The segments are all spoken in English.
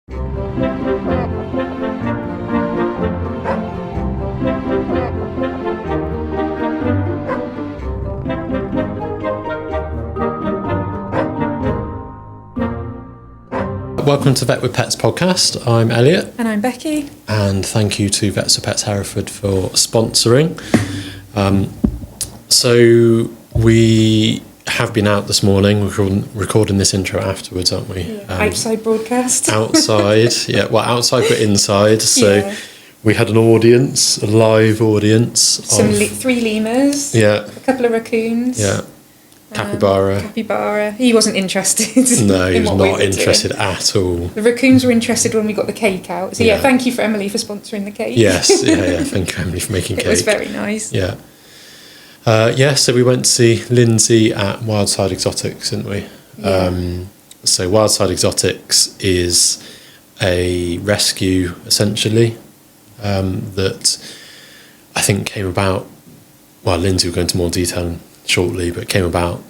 Welcome to Vet with Pets podcast. I'm Elliot. And I'm Becky. And thank you to Vets for Pets Hereford for sponsoring. So we have been out this morning. We're recording this intro afterwards, aren't we? Yeah. Outside broadcast. Outside, yeah. Well, outside but inside. So we had an audience, a live audience. Three lemurs. Yeah. A couple of raccoons. Yeah. Capybara. He wasn't interested. No, he was not interested at all. The raccoons were interested when we got the cake out. So thank you for Emily for sponsoring the cake. Yes, yeah. Thank you, Emily, for making cake. It was very nice. Yeah. So we went to see Lindsay at Wildside Exotics, didn't we? Yeah. So Wildside Exotics is a rescue, essentially, that I think came about, well, Lindsay will go into more detail shortly, but came about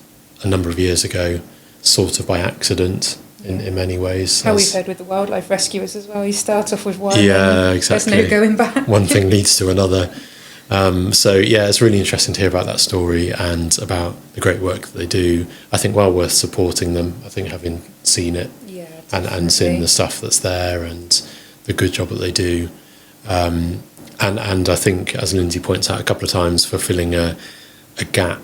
a number of years ago, sort of by accident in many ways. How we've heard with the wildlife rescuers as well. You start off with one, yeah, exactly. There's no going back. One thing leads to another. It's really interesting to hear about that story and about the great work that they do. I think well worth supporting them. I think having seen it and seeing the stuff that's there and the good job that they do. And I think, as Lindsay points out a couple of times, fulfilling a gap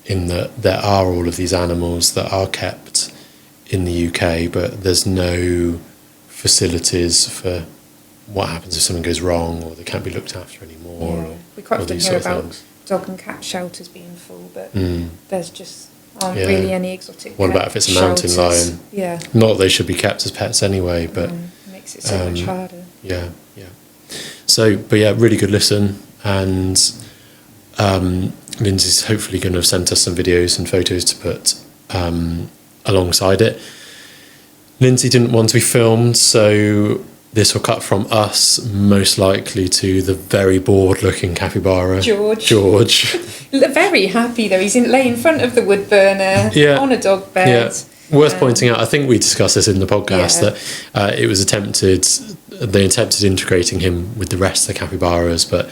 in that there are all of these animals that are kept in the UK, but there's no facilities for what happens if something goes wrong or they can't be looked after anymore. Yeah. We quite often hear about dog and cat shelters being full, but there's just aren't really any exotic. What about if it's a mountain lion? Yeah. Not that they should be kept as pets anyway, but it makes it so much harder. Yeah. So, but yeah, really good listen, and Lindsay's hopefully going to have sent us some videos and photos to put alongside it. Lindsay didn't want to be filmed, so this will cut from us, most likely, to the very bored-looking capybara. George. Very happy, though. He's lay in front of the wood burner on a dog bed. Yeah. Worth pointing out, I think we discussed this in the podcast, that it was they attempted integrating him with the rest of the capybaras, but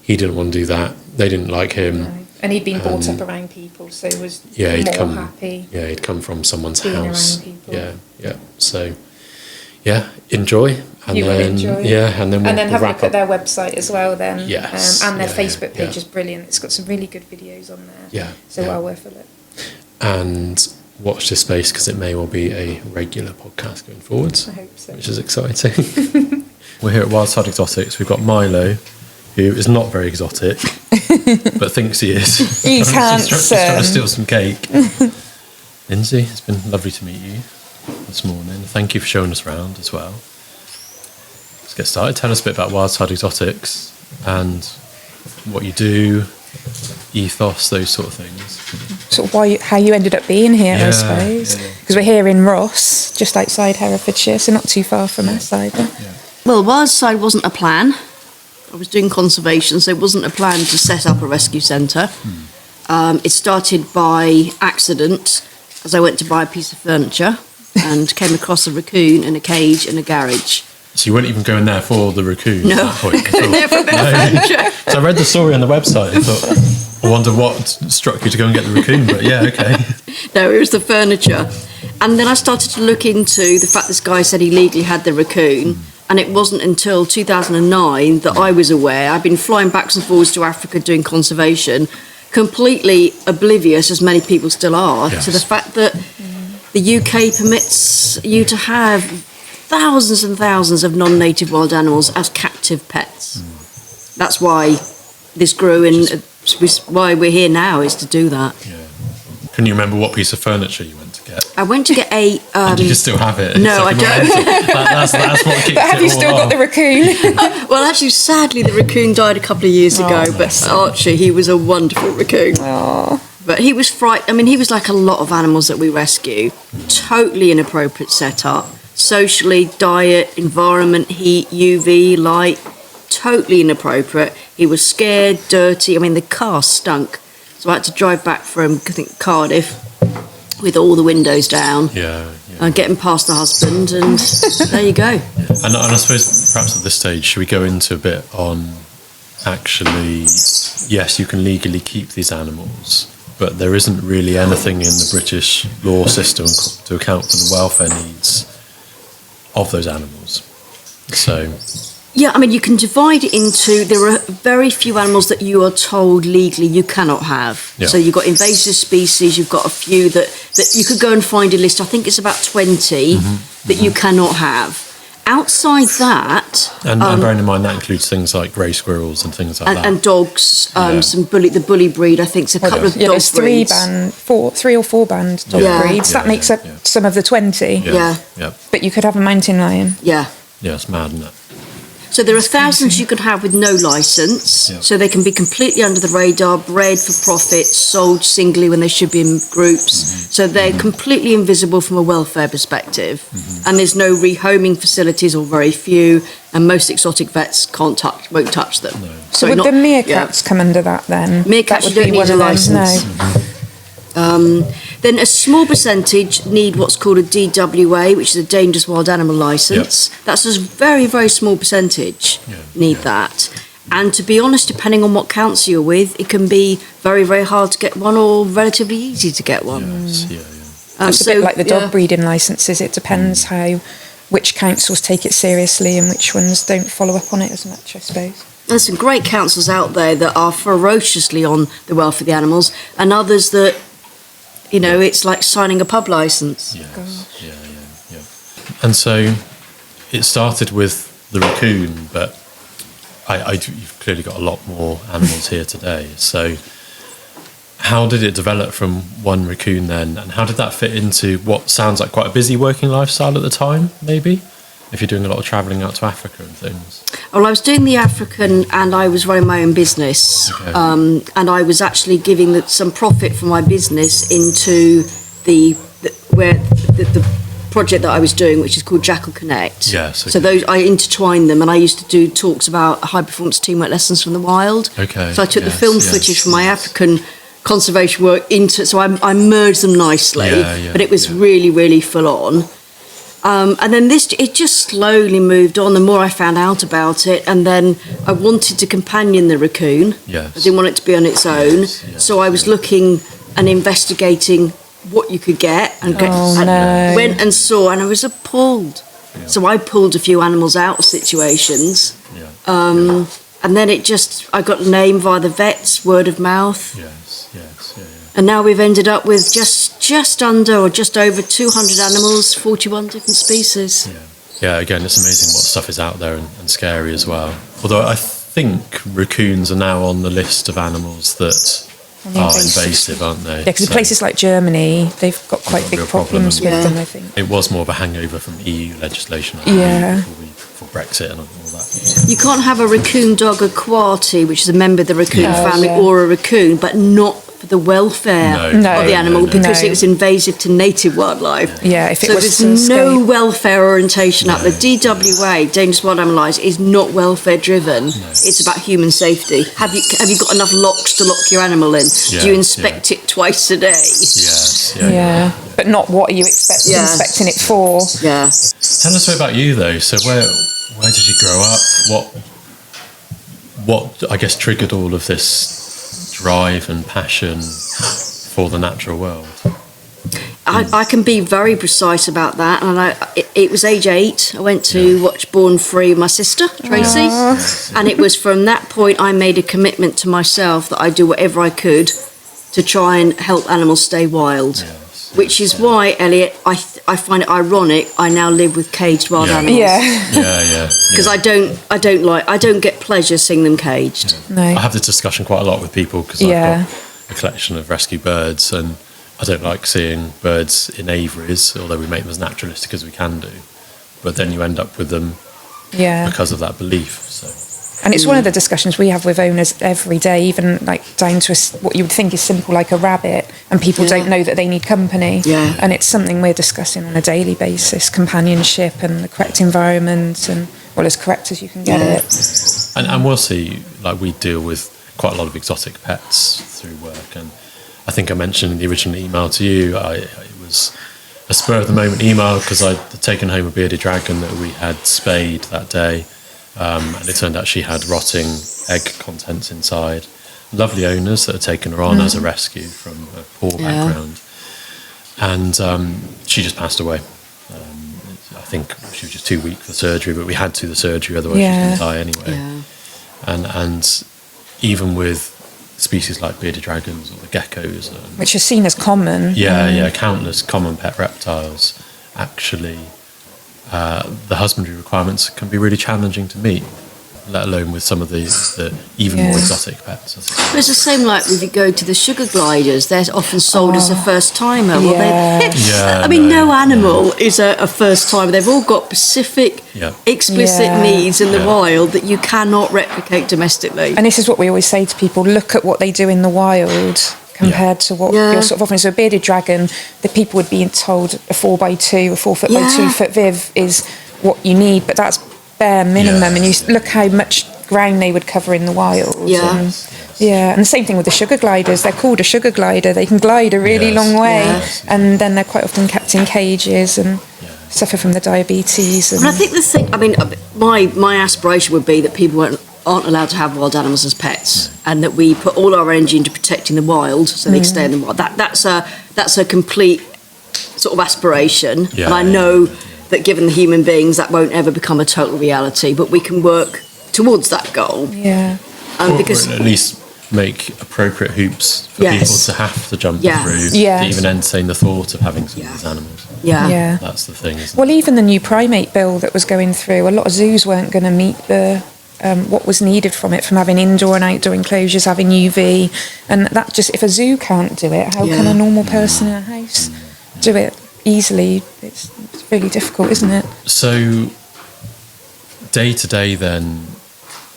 he didn't want to do that. They didn't like him. No. And he'd been brought up around people, so he was happy. Yeah, he'd come from someone's being house. Around people. Yeah. So, enjoy. And you will enjoy. Yeah, and then we'll have a wrap look at their website as well then. Yes. And their Facebook page is brilliant. It's got some really good videos on there. Yeah. So well worth a look. And watch this space, because it may well be a regular podcast going forwards. I hope so. Which is exciting. We're here at Wildside Exotics. We've got Milo, who is not very exotic, but thinks he is. He's handsome. He's trying to steal some cake. Lindsay, it's been lovely to meet you this morning. Thank you for showing us around as well. Let's get started. Tell us a bit about Wildside Exotics and what you do, ethos, those sort of things. Sort of how you ended up being here, I suppose. Because we're here in Ross, just outside Herefordshire, so not too far from us either. Yeah. Well, Wildside wasn't a plan. I was doing conservation, so it wasn't a plan to set up a rescue centre. It started by accident, as I went to buy a piece of furniture and came across a raccoon in a cage in a garage. So you weren't even going there for the raccoon No. at that point? Furniture. So I read the story on the website and thought, I wonder what struck you to go and get the raccoon, but okay. No, it was the furniture. And then I started to look into the fact this guy said he legally had the raccoon. And it wasn't until 2009 that I was aware. I've been flying backwards and forwards to Africa doing conservation, completely oblivious, as many people still are, to the fact that the UK permits you to have thousands and thousands of non-native wild animals as captive pets. That's why this grew, and why we're here now is to do that. Yeah. Can you remember what piece of furniture you went to get? I went to get a... and you still have it? No, I don't. That's what kicked it. But have you still got the raccoon? Well, actually, sadly, the raccoon died a couple of years ago, but Archie, he was a wonderful raccoon. Aww. But he was frightened. I mean, he was like a lot of animals that we rescue. Totally inappropriate setup. Socially, diet, environment, heat, UV, light. Totally inappropriate. He was scared, dirty. I mean, the car stunk. So I had to drive back from, I think, Cardiff with all the windows down. Yeah. getting past the husband, and there you go. And I suppose perhaps at this stage, should we go into a bit on actually, yes, you can legally keep these animals, but there isn't really anything in the British law system to account for the welfare needs of those animals. So... Yeah, I mean, you can divide it into, there are very few animals that you are told legally you cannot have. Yeah. So you've got invasive species, you've got a few that you could go and find a list, I think it's about 20 that you cannot have. Outside that... And bearing in mind that includes things like grey squirrels and things like that. And dogs, the bully breed, I think, it's a couple of dog there's breeds. three or four band dog breeds. That makes up some of the 20. Yeah. But you could have a mountain lion. Yeah. Yeah, it's mad, isn't it? So there are thousands you can have with no licence, so they can be completely under the radar, bred for profit, sold singly when they should be in groups. So they're completely invisible from a welfare perspective. And there's no rehoming facilities, or very few, and most exotic vets won't touch them. No. So would the meerkats come under that then? Meerkats, you don't need a licence. Then a small percentage need what's called a DWA, which is a Dangerous Wild Animal Licence. That's a very, very small percentage need that. And to be honest, depending on what council you're with, it can be very, very hard to get one, or relatively easy to get one. It's a bit like the dog breeding licences. It depends which councils take it seriously and which ones don't follow up on it as much, I suppose. There's some great councils out there that are ferociously on the welfare of the animals, and others that, it's like signing a pub licence. Yes. Yeah. And so it started with the raccoon, but you've clearly got a lot more animals here today. So how did it develop from one raccoon then, and how did that fit into what sounds like quite a busy working lifestyle at the time, maybe? If you're doing a lot of travelling out to Africa and things. Well, I was doing the African, and I was running my own business. Okay. And I was actually giving some profit from my business into the project that I was doing, which is called Jackal Connect. Yes. Okay. So those, I intertwined them, and I used to do talks about high performance teamwork lessons from the wild. Okay. So I took the film footage from my African conservation work into, so I merged them nicely. But it was really, really full on. And then it just slowly moved on. The more I found out about it, and then I wanted to companion the raccoon. Yes. I didn't want it to be on its own. So I was looking and investigating what you could get, and went and saw, and I was appalled. So I pulled a few animals out of situations. And then I got the name via the vets, word of mouth. And now we've ended up with just under or just over 200 animals, 41 different species. Yeah, again, it's amazing what stuff is out there and scary as well. Although I think raccoons are now on the list of animals that are invasive, aren't they? Yeah, because places like Germany, they've got quite big problems with them, I think. It was more of a hangover from EU legislation for Brexit and all that. You can't have a raccoon dog, a quarty, which is a member of the raccoon family, or a raccoon, but not for the welfare of the animal, because it was invasive to native wildlife. Yeah, if it was there's no welfare orientation up. The DWA, Dangerous Wild Animal License, is not welfare driven. It's about human safety. Have you got enough locks to lock your animal in? Do you inspect it twice a day? But not what are you inspecting it for? Yeah. Tell us a bit about you though. So where did you grow up? What I guess triggered all of this drive and passion for the natural world? I can be very precise about that, and it was age 8. I went to watch Born Free with my sister Tracy, and it was from that point I made a commitment to myself that I'd do whatever I could to try and help animals stay wild. Which is why, Elliot, I find it ironic I now live with caged wild animals. Because I don't get pleasure seeing them caged. No. I have this discussion quite a lot with people because I've got a collection of rescue birds, and I don't like seeing birds in aviaries, although we make them as naturalistic as we can do. But then you end up with them because of that belief. So. And it's one of the discussions we have with owners every day, even like down to what you would think is simple, like a rabbit, and people don't know that they need company. And it's something we're discussing on a daily basis, companionship and the correct environment, and as correct as you can get it. And we'll see, like we deal with quite a lot of exotic pets through work, and I think I mentioned in the original email to you, it was a spur of the moment email because I'd taken home a bearded dragon that we had spayed that day, and it turned out she had rotting egg contents inside. Lovely owners that had taken her on as a rescue from a poor background, and she just passed away. I think she was just too weak for surgery, but we had to do the surgery, otherwise she was going to die anyway. Yeah. And even with species like bearded dragons or the geckos, which are seen as common, countless common pet reptiles, actually the husbandry requirements can be really challenging to meet, let alone with some of the even more exotic pets. It's the same like if you go to the sugar gliders, they're often sold as a first timer. No animal is a first timer. They've all got specific, explicit needs in the wild that you cannot replicate domestically. And this is what we always say to people: look at what they do in the wild compared to what you're sort of offering. So a bearded dragon, the people would be told a 4x2, a 4 foot by 2 foot viv is what you need, but that's bare minimum, and you look how much ground they would cover in the wild. And the same thing with the sugar gliders. They're called a sugar glider. They can glide a really long way, and then they're quite often kept in cages and suffer from the diabetes. And I think the thing, my aspiration would be that people aren't allowed to have wild animals as pets, and that we put all our energy into protecting the wild so they can stay in the wild. That's a complete sort of aspiration, and I know that given the human beings that won't ever become a total reality, but we can work towards that goal. Because or at least make appropriate hoops for people to have to jump through to even entertain the thought of having some of these animals. That's the thing, isn't it? Even the new primate bill that was going through, a lot of zoos weren't going to meet the what was needed from having indoor and outdoor enclosures, having UV, and that just, if a zoo can't do it, how can a normal person in a house do it easily? It's really difficult, isn't it? So day to day then,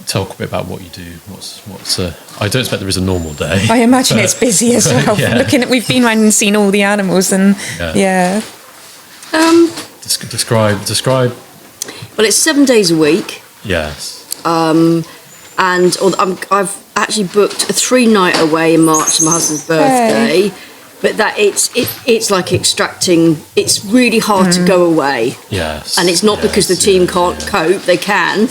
talk a bit about what you do. What's I don't expect there is a normal day. I imagine it's busy as well. Looking at, we've been around and seen all the animals, and describe. Well, it's 7 days a week. Yes. And I've actually booked a 3-night away in March for my husband's birthday. But that it's like extracting. It's really hard to go away. Yes. And it's not because the team can't cope; they can.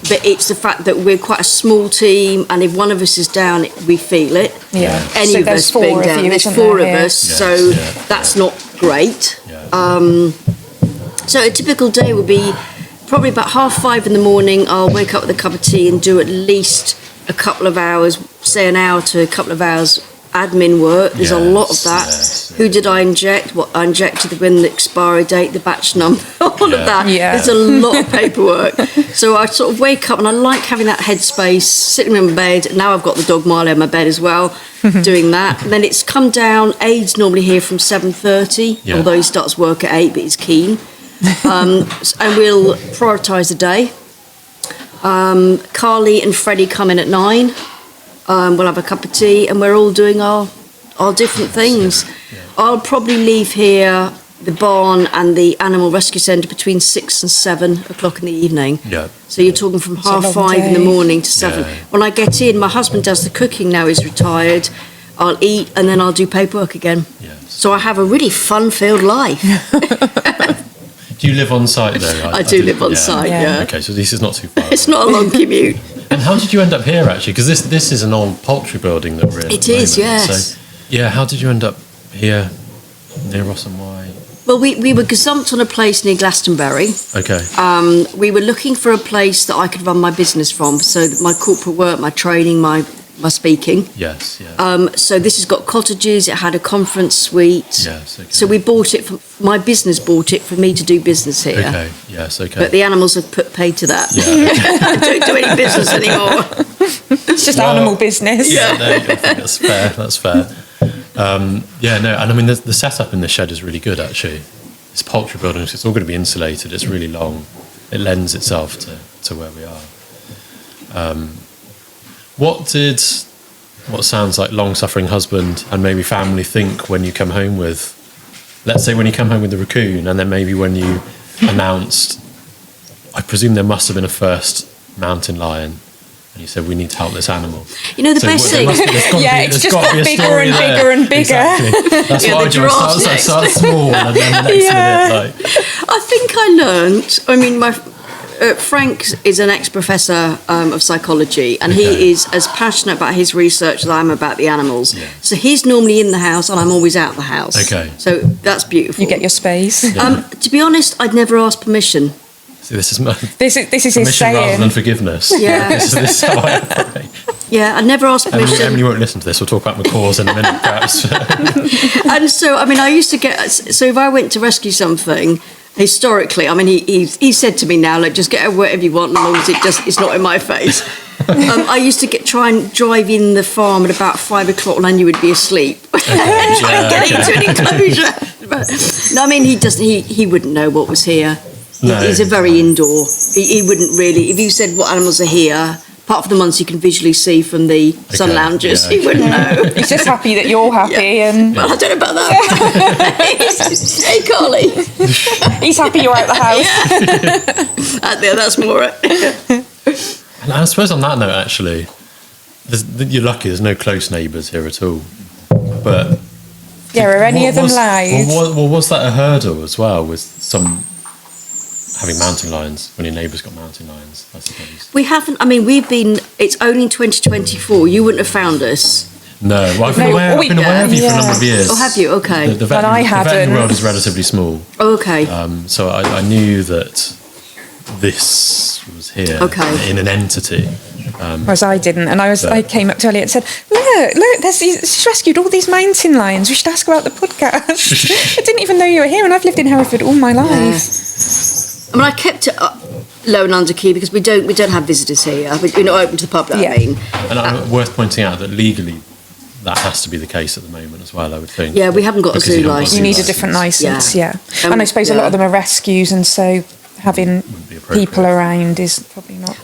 But it's the fact that we're quite a small team, and if one of us is down, we feel it. Any so of us being down. There's 4 of us, so that's not great. So a typical day would be probably about 5:30 in the morning. I'll wake up with a cup of tea and do at least a couple of hours, say an hour to a couple of hours. Admin work. There's a lot of that. Who did I inject? What I injected, when the expiry date, the batch number, all of that. There's a lot of paperwork. So I sort of wake up, and I like having that headspace, sitting in my bed. Now I've got the dog Marley in my bed as well, doing that. And then it's come down. Aid's normally here from 7:30, although he starts work at 8, but he's keen. And we'll prioritise the day. Carly and Freddie come in at 9. We'll have a cup of tea, and we're all doing our different things. I'll probably leave here, the barn and the animal rescue centre, between 6 and 7 o'clock in the evening. So you're talking from 5:30 in the morning to 7. When I get in, my husband does the cooking now. He's retired. I'll eat, and then I'll do paperwork again. So I have a really fun-filled life. Do you live on site though? I do live on site. Okay, so this is not too far. It's not a long commute. And how did you end up here, actually? Because this is an old poultry building that we're in. It is, yes. So, how did you end up here near Ross and Wye? Well, we were gazumped on a place near Glastonbury. Okay. We were looking for a place that I could run my business from. So my corporate work, my training, my speaking. Yes, so this has got cottages. It had a conference suite. Yes, okay. So we bought it my business bought it for me to do business here. Okay, yes, okay. But the animals have paid to that. I don't do any business anymore. It's just animal business. I think that's fair. And I mean the setup in the shed is really good, actually. It's poultry building, so it's all going to be insulated. It's really long. It lends itself to where we are. What sounds like long-suffering husband and maybe family think when you come home with, let's say when you come home with the raccoon, and then maybe when you announced, I presume there must have been a first mountain lion and you said, we need to help this animal. You know, the best thing... It's just got bigger and bigger and bigger. Exactly. That's what I do. I start small, and then the next minute, I think I learnt, I mean, Frank is an ex-professor of psychology, and he is as passionate about his research as I am about the animals. Yeah. So he's normally in the house, and I'm always out the house. Okay. So that's beautiful. You get your space. Yeah. To be honest, I'd never asked permission. See, this is his saying. Rather than forgiveness. Yeah. this is how I operate. Yeah, I never asked permission. Emily won't listen to this. We'll talk about macaws in a minute, perhaps. And so, I mean, I used to get... So if I went to rescue something... Historically, I mean, he said to me now, like, just get whatever you want, as long as it's not in my face. I used to try and drive in the farm at about 5 o'clock when I knew he'd be asleep. Get into an enclosure. No, I mean, he wouldn't know what was here. No. He's a very indoor. He wouldn't really. If you said what animals are here, apart from the ones you can visually see from the sun lounges, he wouldn't know. He's just happy that you're happy. And well, I don't know about that. Hey, Carly. He's happy you're out the house. That's more it. And I suppose on that note, actually, you're lucky there's no close neighbours here at all. But are any of them live? Well, was that a hurdle as well with some... having mountain lions when your neighbour's got mountain lions, I suppose? We haven't. I mean, it's only in 2024. You wouldn't have found us. No, well, I've been aware of you for a number of years. Oh, have you? Okay. The veterinary world is relatively small. Oh, okay. So I knew that this was here in an entity. Whereas I didn't, and I came up to Elliot and said, look, she's rescued all these mountain lions. We should ask about the podcast. I didn't even know you were here, and I've lived in Hereford all my life. Yeah. I mean, I kept it low and under key because we don't have visitors here. We're not open to the public. I mean, and worth pointing out that legally that has to be the case at the moment as well, I would think. Yeah, we haven't got a zoo license. You need a different license, and I suppose a lot of them are rescues, and so having people around is probably not.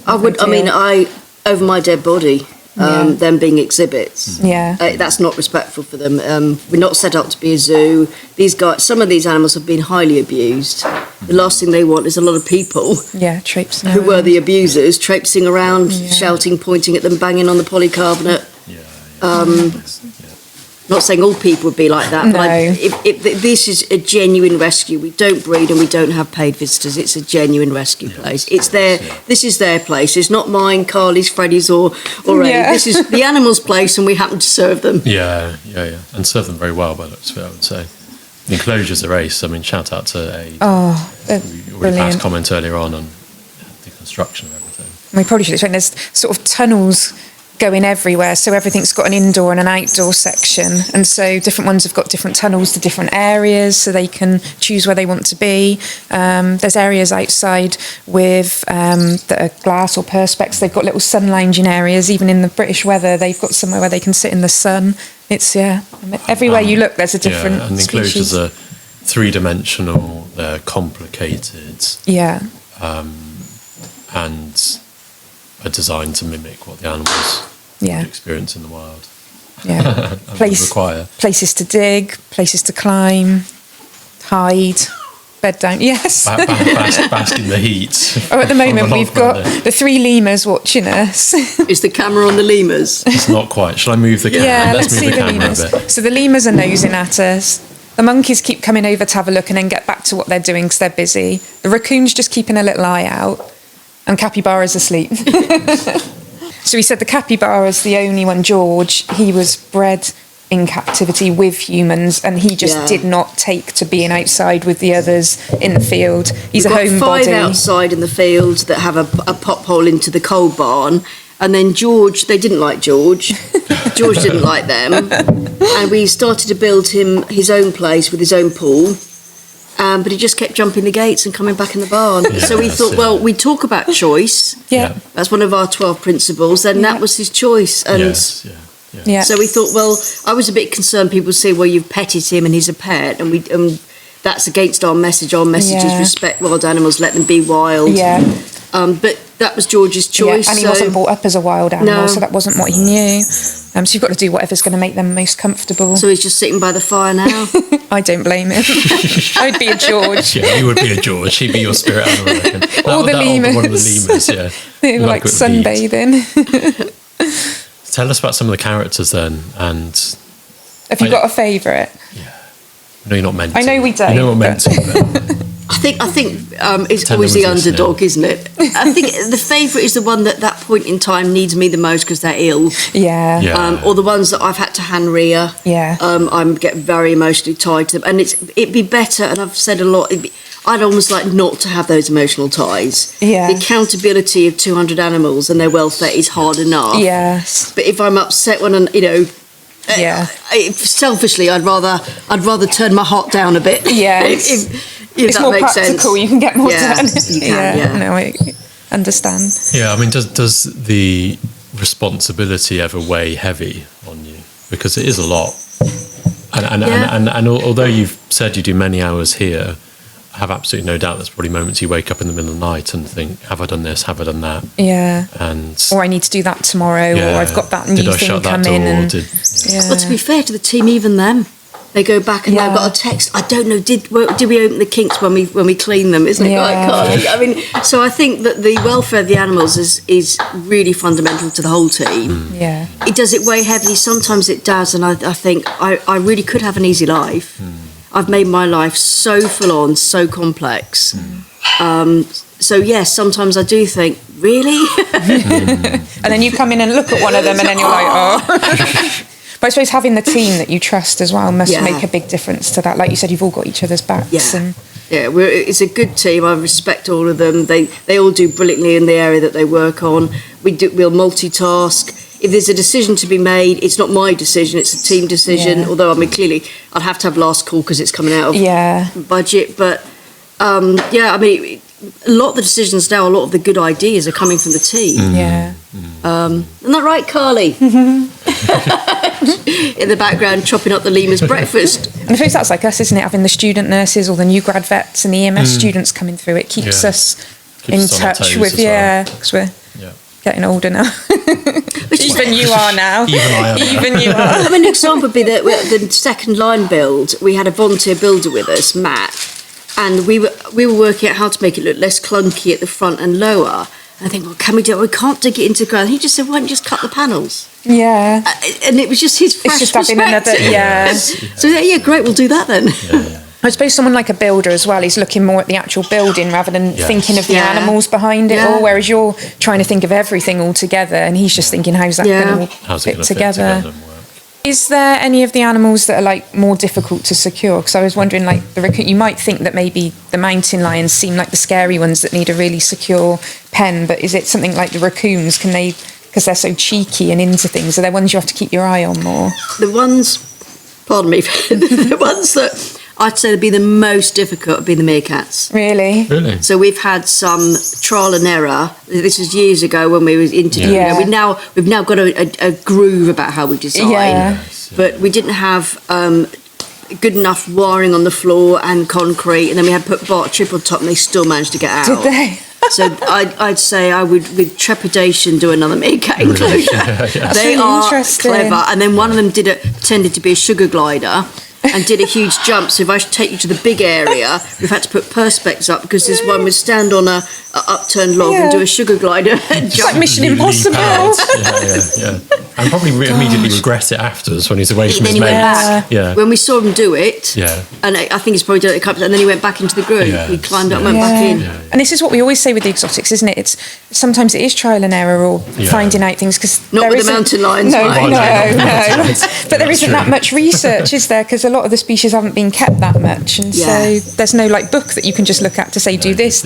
Over my dead body, them being exhibits. Yeah, that's not respectful for them. We're not set up to be a zoo. Some of these animals have been highly abused. The last thing they want is a lot of people. Yeah, traipsing who were the abusers, traipsing around, shouting, pointing at them, banging on the polycarbonate. Not saying all people would be like that, but this is a genuine rescue. We don't breed and we don't have paid visitors. It's a genuine rescue place. It's their. This is their place. It's not mine, Carly's, Freddie's, or Ray. This is the animal's place, and we happen to serve them. Yeah, and serve them very well. By the looks of it, I would say. The enclosure's a race. I mean, shout out to Aid. We passed comment earlier on the construction of everything. We probably should explain. There's sort of tunnels going everywhere, so everything's got an indoor and an outdoor section, and so different ones have got different tunnels to different areas, so they can choose where they want to be. There's areas outside with that are glass or perspex. They've got little sun lounging areas. Even in the British weather, they've got somewhere where they can sit in the sun. It's everywhere you look, there's a different and the enclosures are three-dimensional. They're complicated. And are designed to mimic what the animals would experience in the wild. Yeah, require places to dig, places to climb, hide, bed down. Yes, bask in the heat. At the moment we've got the 3 lemurs watching us. Is the camera on the lemurs? It's not quite. Shall I move the camera? Yeah, let's move the camera a bit. So the lemurs are nosing at us. The monkeys keep coming over to have a look and then get back to what they're doing because they're busy. The raccoon's just keeping a little eye out. And Capybara's asleep. So he said the capybara's the only one, George. He was bred in captivity with humans, and he just did not take to being outside with the others in the field. He's We've a homebody. 5 outside in the field that have a pop hole into the coal barn. And then George, they didn't like George. George didn't like them. And we started to build him his own place with his own pool. But he just kept jumping the gates and coming back in the barn. So we thought, well, we talk about choice. Yeah. That's one of our 12 principles. And that was his choice. And so we thought, well, I was a bit concerned. People say, well, you've petted him and he's a pet. And that's against our message. Our message is respect wild animals, let them be wild. Yeah. But that was George's choice. And he wasn't brought up as a wild animal, so that wasn't what he knew. So you've got to do whatever's going to make them most comfortable. So he's just sitting by the fire now? I don't blame him. I'd be a George. Yeah, you would be a George. He'd be your spirit animal, I reckon. Or the lemurs. One of the lemurs, yeah. They were like sunbathing. Tell us about some of the characters then. And have you got a favourite? Yeah. No, you're not meant to. I know we don't. You're not meant to. I think it's always the underdog, isn't it? I think the favourite is the one that point in time needs me the most because they're ill. Yeah. Or the ones that I've had to hand rear. Yeah. I get very emotionally tied to them, and it'd be better. And I've said a lot. I'd almost like not to have those emotional ties. Yeah. The accountability of 200 animals and their welfare is hard enough. Yes. But if I'm upset when selfishly, I'd rather turn my heart down a bit. Yeah. If it's that more makes practical. Sense. You can get more done. You can, No, I understand. Yeah, I mean, does the responsibility ever weigh heavy on you? Because it is a lot. And although you've said you do many hours here, I have absolutely no doubt there's probably moments you wake up in the middle of the night and think, have I done this? Have I done that? Yeah. Or I need to do that tomorrow, or I've got that new thing come in. But to be fair to the team, even them, they go back and I've got a text. I don't know. Did we open the kinks when we clean them? Isn't it like Carly? I mean, so I think that the welfare of the animals is really fundamental to the whole team. Yeah. Does it weigh heavily? Sometimes it does, and I think I really could have an easy life. I've made my life so full on, so complex. So yes, sometimes I do think, really? And then you come in and look at one of them, and then you're like, oh. But I suppose having the team that you trust as well must make a big difference to that. Like you said, you've all got each other's backs. Yeah, it's a good team. I respect all of them. They all do brilliantly in the area that they work on. We'll multitask. If there's a decision to be made, it's not my decision, it's a team decision. Yeah. Although, I mean, clearly, I'd have to have last call because it's coming out of budget. But, I mean, a lot of the decisions now, a lot of the good ideas are coming from the team. Yeah. Isn't that right, Carly? In the background, chopping up the lemur's breakfast. And I suppose that's like us, isn't it? Having the student nurses or the new grad vets and the EMS students coming through, it keeps us in touch with, because we're getting older now. Even you are now. Even you are. I mean, an example would be that the second line build, we had a volunteer builder with us, Matt, and we were working out how to make it look less clunky at the front and lower. And I think, well, can we do it? We can't dig it into the ground. He just said, why don't you just cut the panels? Yeah. And it was just his fresh perspective. So, great, we'll do that then. I suppose someone like a builder as well is looking more at the actual building rather than thinking of the animals behind it all, whereas you're trying to think of everything all together and he's just thinking, how's that going to fit together? Is there any of the animals that are like more difficult to secure? Because I was wondering, like you might think that maybe the mountain lions seem like the scary ones that need a really secure pen, but is it something like the raccoons? Can they, because they're so cheeky and into things, are there ones you have to keep your eye on more? The ones that I'd say would be the most difficult would be the meerkats. Really? So we've had some trial and error. This was years ago when we was interviewing. Yeah. We've now got a groove about how we design, but we didn't have good enough wiring on the floor and concrete, and then we had put bark chip on top, and they still managed to get out. Did they? So I'd say I would, with trepidation, do another meerkat enclosure. They are clever, and then one of them pretended to be a sugar glider. And did a huge jump. So if I should take you to the big area, we've had to put perspex up because this one would stand on a upturned log and do a sugar glider and it's jump. like Mission Impossible. And probably immediately regret it afterwards when he's away from his Then he went mates. back. When we saw him do it, and I think he's probably done it a couple, and then he went back into the groove. He climbed up and went back in. And this is what we always say with the exotics, isn't it? Sometimes it is trial and error or finding out things because not with the mountain lions. No. But there isn't that much research, is there? Because a lot of the species haven't been kept that much, and so there's no like book that you can just look at to say do this,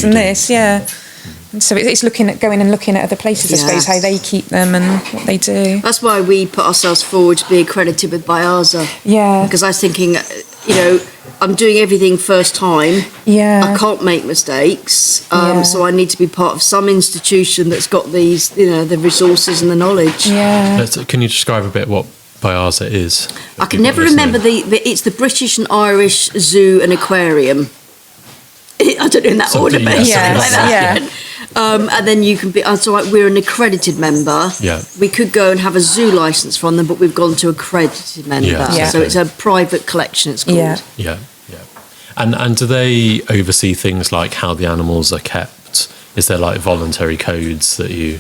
and this. And so it's looking at going and looking at other places, I suppose, how they keep them and what they do. That's why we put ourselves forward to be accredited with BIASA. Yeah. Because I was thinking, I'm doing everything first time. Yeah. I can't make mistakes. So I need to be part of some institution that's got these, the resources and the knowledge. Yeah. Can you describe a bit what BIASA is? I can never remember it's the British and Irish Zoo and Aquarium. I don't know in that order, but something like that. And then you can be, so like we're an accredited member. Yeah. We could go and have a zoo license from them, but we've gone to accredited member. Yeah. So it's a private collection, it's called. Yeah. And do they oversee things like how the animals are kept? Is there like voluntary codes that you...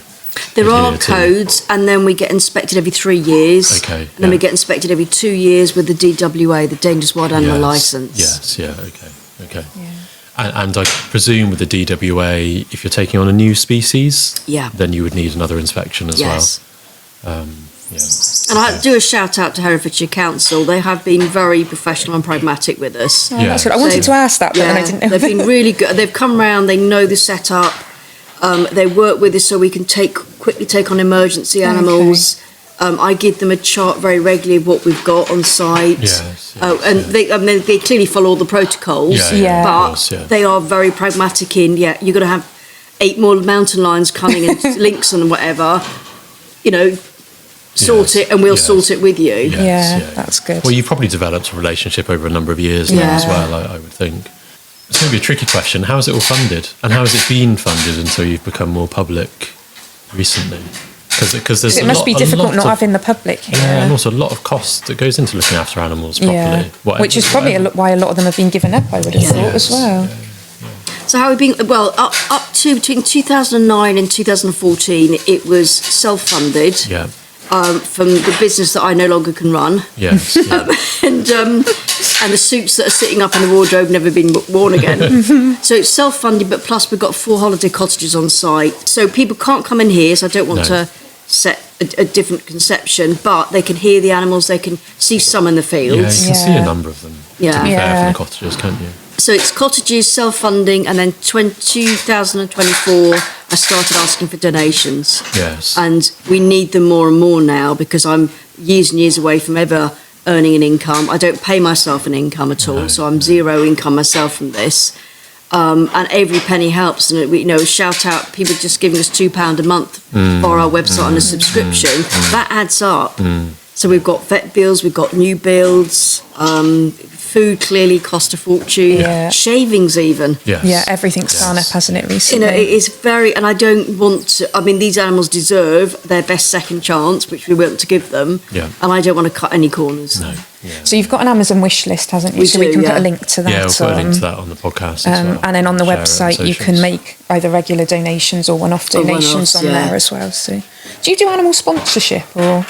There are codes, and then we get inspected every 3 years. Okay. And then we get inspected every 2 years with the DWA, the Dangerous Wild Animal Licence. Yes, okay. Yeah. And I presume with the DWA, if you're taking on a new species, then you would need another inspection as well. And I do a shout out to Herefordshire Council. They have been very professional and pragmatic with us. Oh, that's good. I wanted to ask that, but then I didn't know. They've been really good. They've come round, they know the setup. They work with us so we can quickly take on emergency animals. I give them a chart very regularly of what we've got on site. They clearly follow all the protocols. But they are very pragmatic in, you've got to have 8 more mountain lions coming and lynx and whatever. Sort it, and we'll sort it with you. That's good. Well, you've probably developed a relationship over a number of years now as well, I would think. It's going to be a tricky question. How is it all funded? And how has it been funded until you've become more public recently? Because there's it must be difficult not having the public here. Yeah, and also a lot of cost that goes into looking after animals properly. Which is probably why a lot of them have been given up, I would have thought, as well. So how we've been, well, up to between 2009 and 2014, it was self-funded. From the business that I no longer can run. And the suits that are sitting up in the wardrobe never been worn again. So it's self-funded, but plus we've got 4 holiday cottages on site. So people can't come in here, so I don't want to set a different conception, but they can hear the animals, they can see some in the fields. You can see a number of them, to be fair, from the cottages, can't you? So it's cottages, self-funding, and then 2024, I started asking for donations. And we need them more and more now because I'm years and years away from ever earning an income. I don't pay myself an income at all, so I'm zero income myself from this. And every penny helps. And a shout out, people just giving us £2 a month for our website on a subscription. That adds up. So we've got vet bills, we've got new builds, food clearly cost a fortune, shavings even. Everything's gone up, hasn't it, recently? It is very, and I don't want to, these animals deserve their best second chance, which we want to give them, and I don't want to cut any corners. So you've got an Amazon wish list, hasn't you? We can put a link to that. Yeah, we'll put a link to that on the podcast as well. And then on the website you can make either regular donations or one-off donations on there as well. So do you do animal sponsorship or...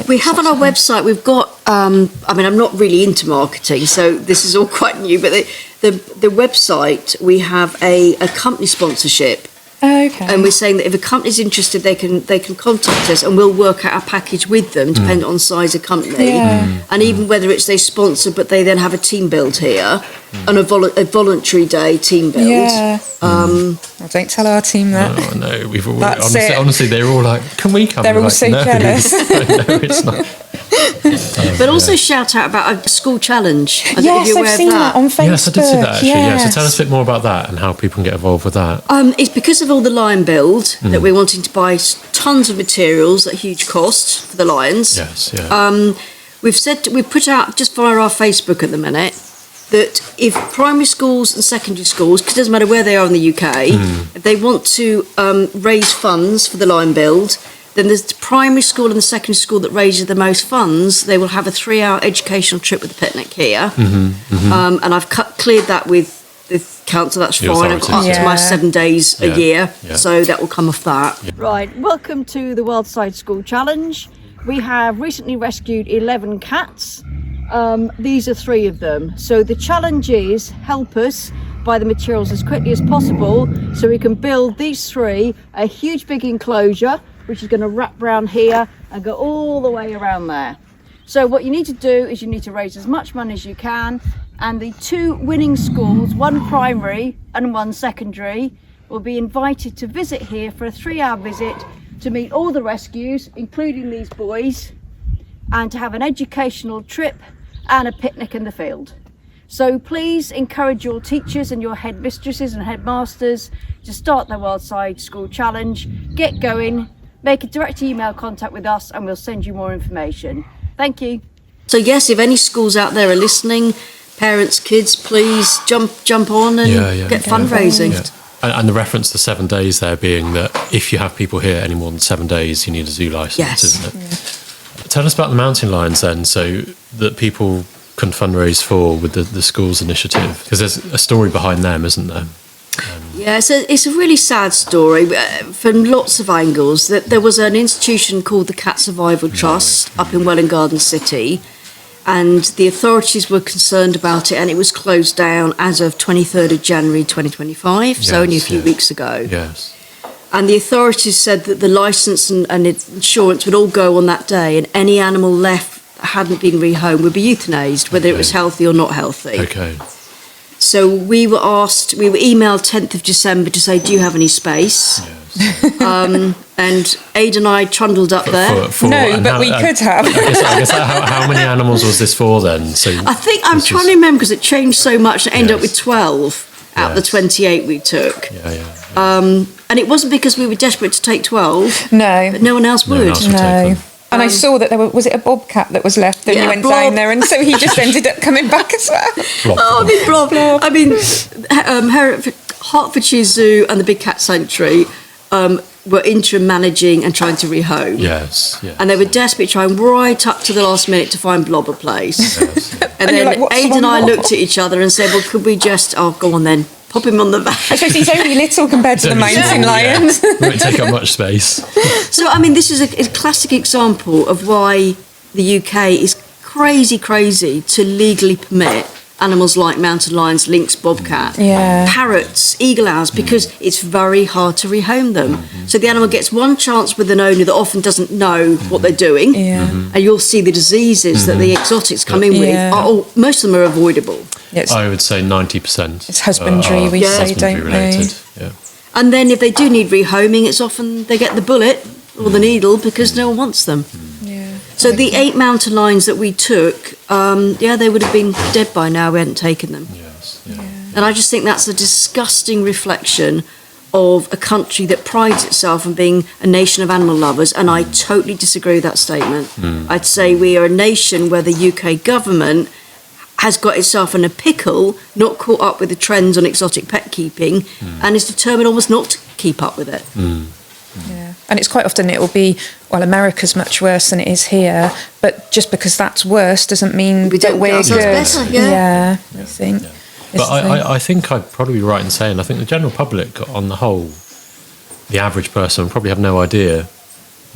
We have on our website, we've got, I'm not really into marketing, so this is all quite new, but the website, we have a company sponsorship. And we're saying that if a company's interested, they can contact us and we'll work out a package with them, depending on size of company. And even whether it's they sponsor, but they then have a team build here, and a voluntary day team build. Don't tell our team that. No, we've all, honestly, they're all like, can we come? They're all so jealous. No, it's not. But also shout out about a school challenge. Yes, I've seen that on Facebook. Yes, I did see that actually. So tell us a bit more about that and how people can get involved with that. It's because of all the lion build that we're wanting to buy tons of materials at huge cost for the lions. We've put out just via our Facebook at the minute that if primary schools and secondary schools, because it doesn't matter where they are in the UK, if they want to raise funds for the lion build, then there's the primary school and the secondary school that raises the most funds. They will have a 3-hour educational trip with the picnic here. And I've cleared that with the council, that's fine. I've got up to my 7 days a year, so that will come off that. Right, welcome to the Wildside School Challenge. We have recently rescued 11 cats. These are 3 of them. So the challenge is help us buy the materials as quickly as possible so we can build these 3 a huge big enclosure, which is going to wrap around here and go all the way around there. So what you need to do is you need to raise as much money as you can, and the 2 winning schools, 1 primary and 1 secondary, will be invited to visit here for a 3-hour visit to meet all the rescues, including these boys, and to have an educational trip and a picnic in the field. So please encourage your teachers and your headmistresses and headmasters to start the Wildside School Challenge. Get going, make a direct email contact with us and we'll send you more information. Thank you. So yes, if any schools out there are listening, parents, kids, please jump on and get fundraising. And the reference to 7 days there being that if you have people here any more than 7 days, you need a zoo license, isn't it? Yeah. Tell us about the mountain lions then, so that people can fundraise for with the schools initiative, because there's a story behind them, isn't there? Yeah, it's a really sad story from lots of angles. That there was an institution called the Cat Survival Trust up in Welwyn Garden City, and the authorities were concerned about it, and it was closed down as of 23rd of January 2025, so only a few weeks ago. Yes. And the authorities said that the licence and insurance would all go on that day, and any animal left that hadn't been rehomed would be euthanased, whether it was healthy or not healthy. Okay. So we were emailed 10th of December to say, do you have any space? Yes. And Ada and I trundled up there. But we could have. I guess how many animals was this for then? So I think I'm trying to remember, because it changed so much. It ended up with 12 out of the 28 we took. And it wasn't because we were desperate to take 12. No. But no one else would. No. And I saw that was it a bobcat that was left? Then you went down there, and so he just ended up coming back as well. Blob. I mean, Hertfordshire Zoo and the Big Cat Sanctuary were interim managing and trying to rehome. Yes. And they were desperately trying right up to the last minute to find Blob a place. Yes. And then Ada and I looked at each other and said, well, could we just, go on then. Pop him on the back. I suppose he's only little compared to the mountain lions. Won't take up much space. So, I mean, this is a classic example of why the UK is crazy to legally permit animals like mountain lions, lynx, bobcat, parrots, eagle owls, because it's very hard to rehome them. So the animal gets one chance with an owner that often doesn't know what they're doing, and you'll see the diseases that the exotics come in with. Most of them are avoidable. I would say 90%. It's husbandry, we say, don't related. we? Yeah. And then if they do need rehoming, it's often they get the bullet or the needle because no one wants them. So the 8 mountain lions that we took, they would have been dead by now. We hadn't taken them. Yes. And I just think that's a disgusting reflection of a country that prides itself on being a nation of animal lovers, and I totally disagree with that statement. I'd say we are a nation where the UK government has got itself in a pickle, not caught up with the trends on exotic pet keeping, and is determined almost not to keep up with it. Yeah, and it's quite often it will be, well, America's much worse than it is here, but just because that's worse doesn't mean that we're good. Better, I think. Yeah. But I think I'd probably be right in saying, I think the general public, on the whole, the average person probably have no idea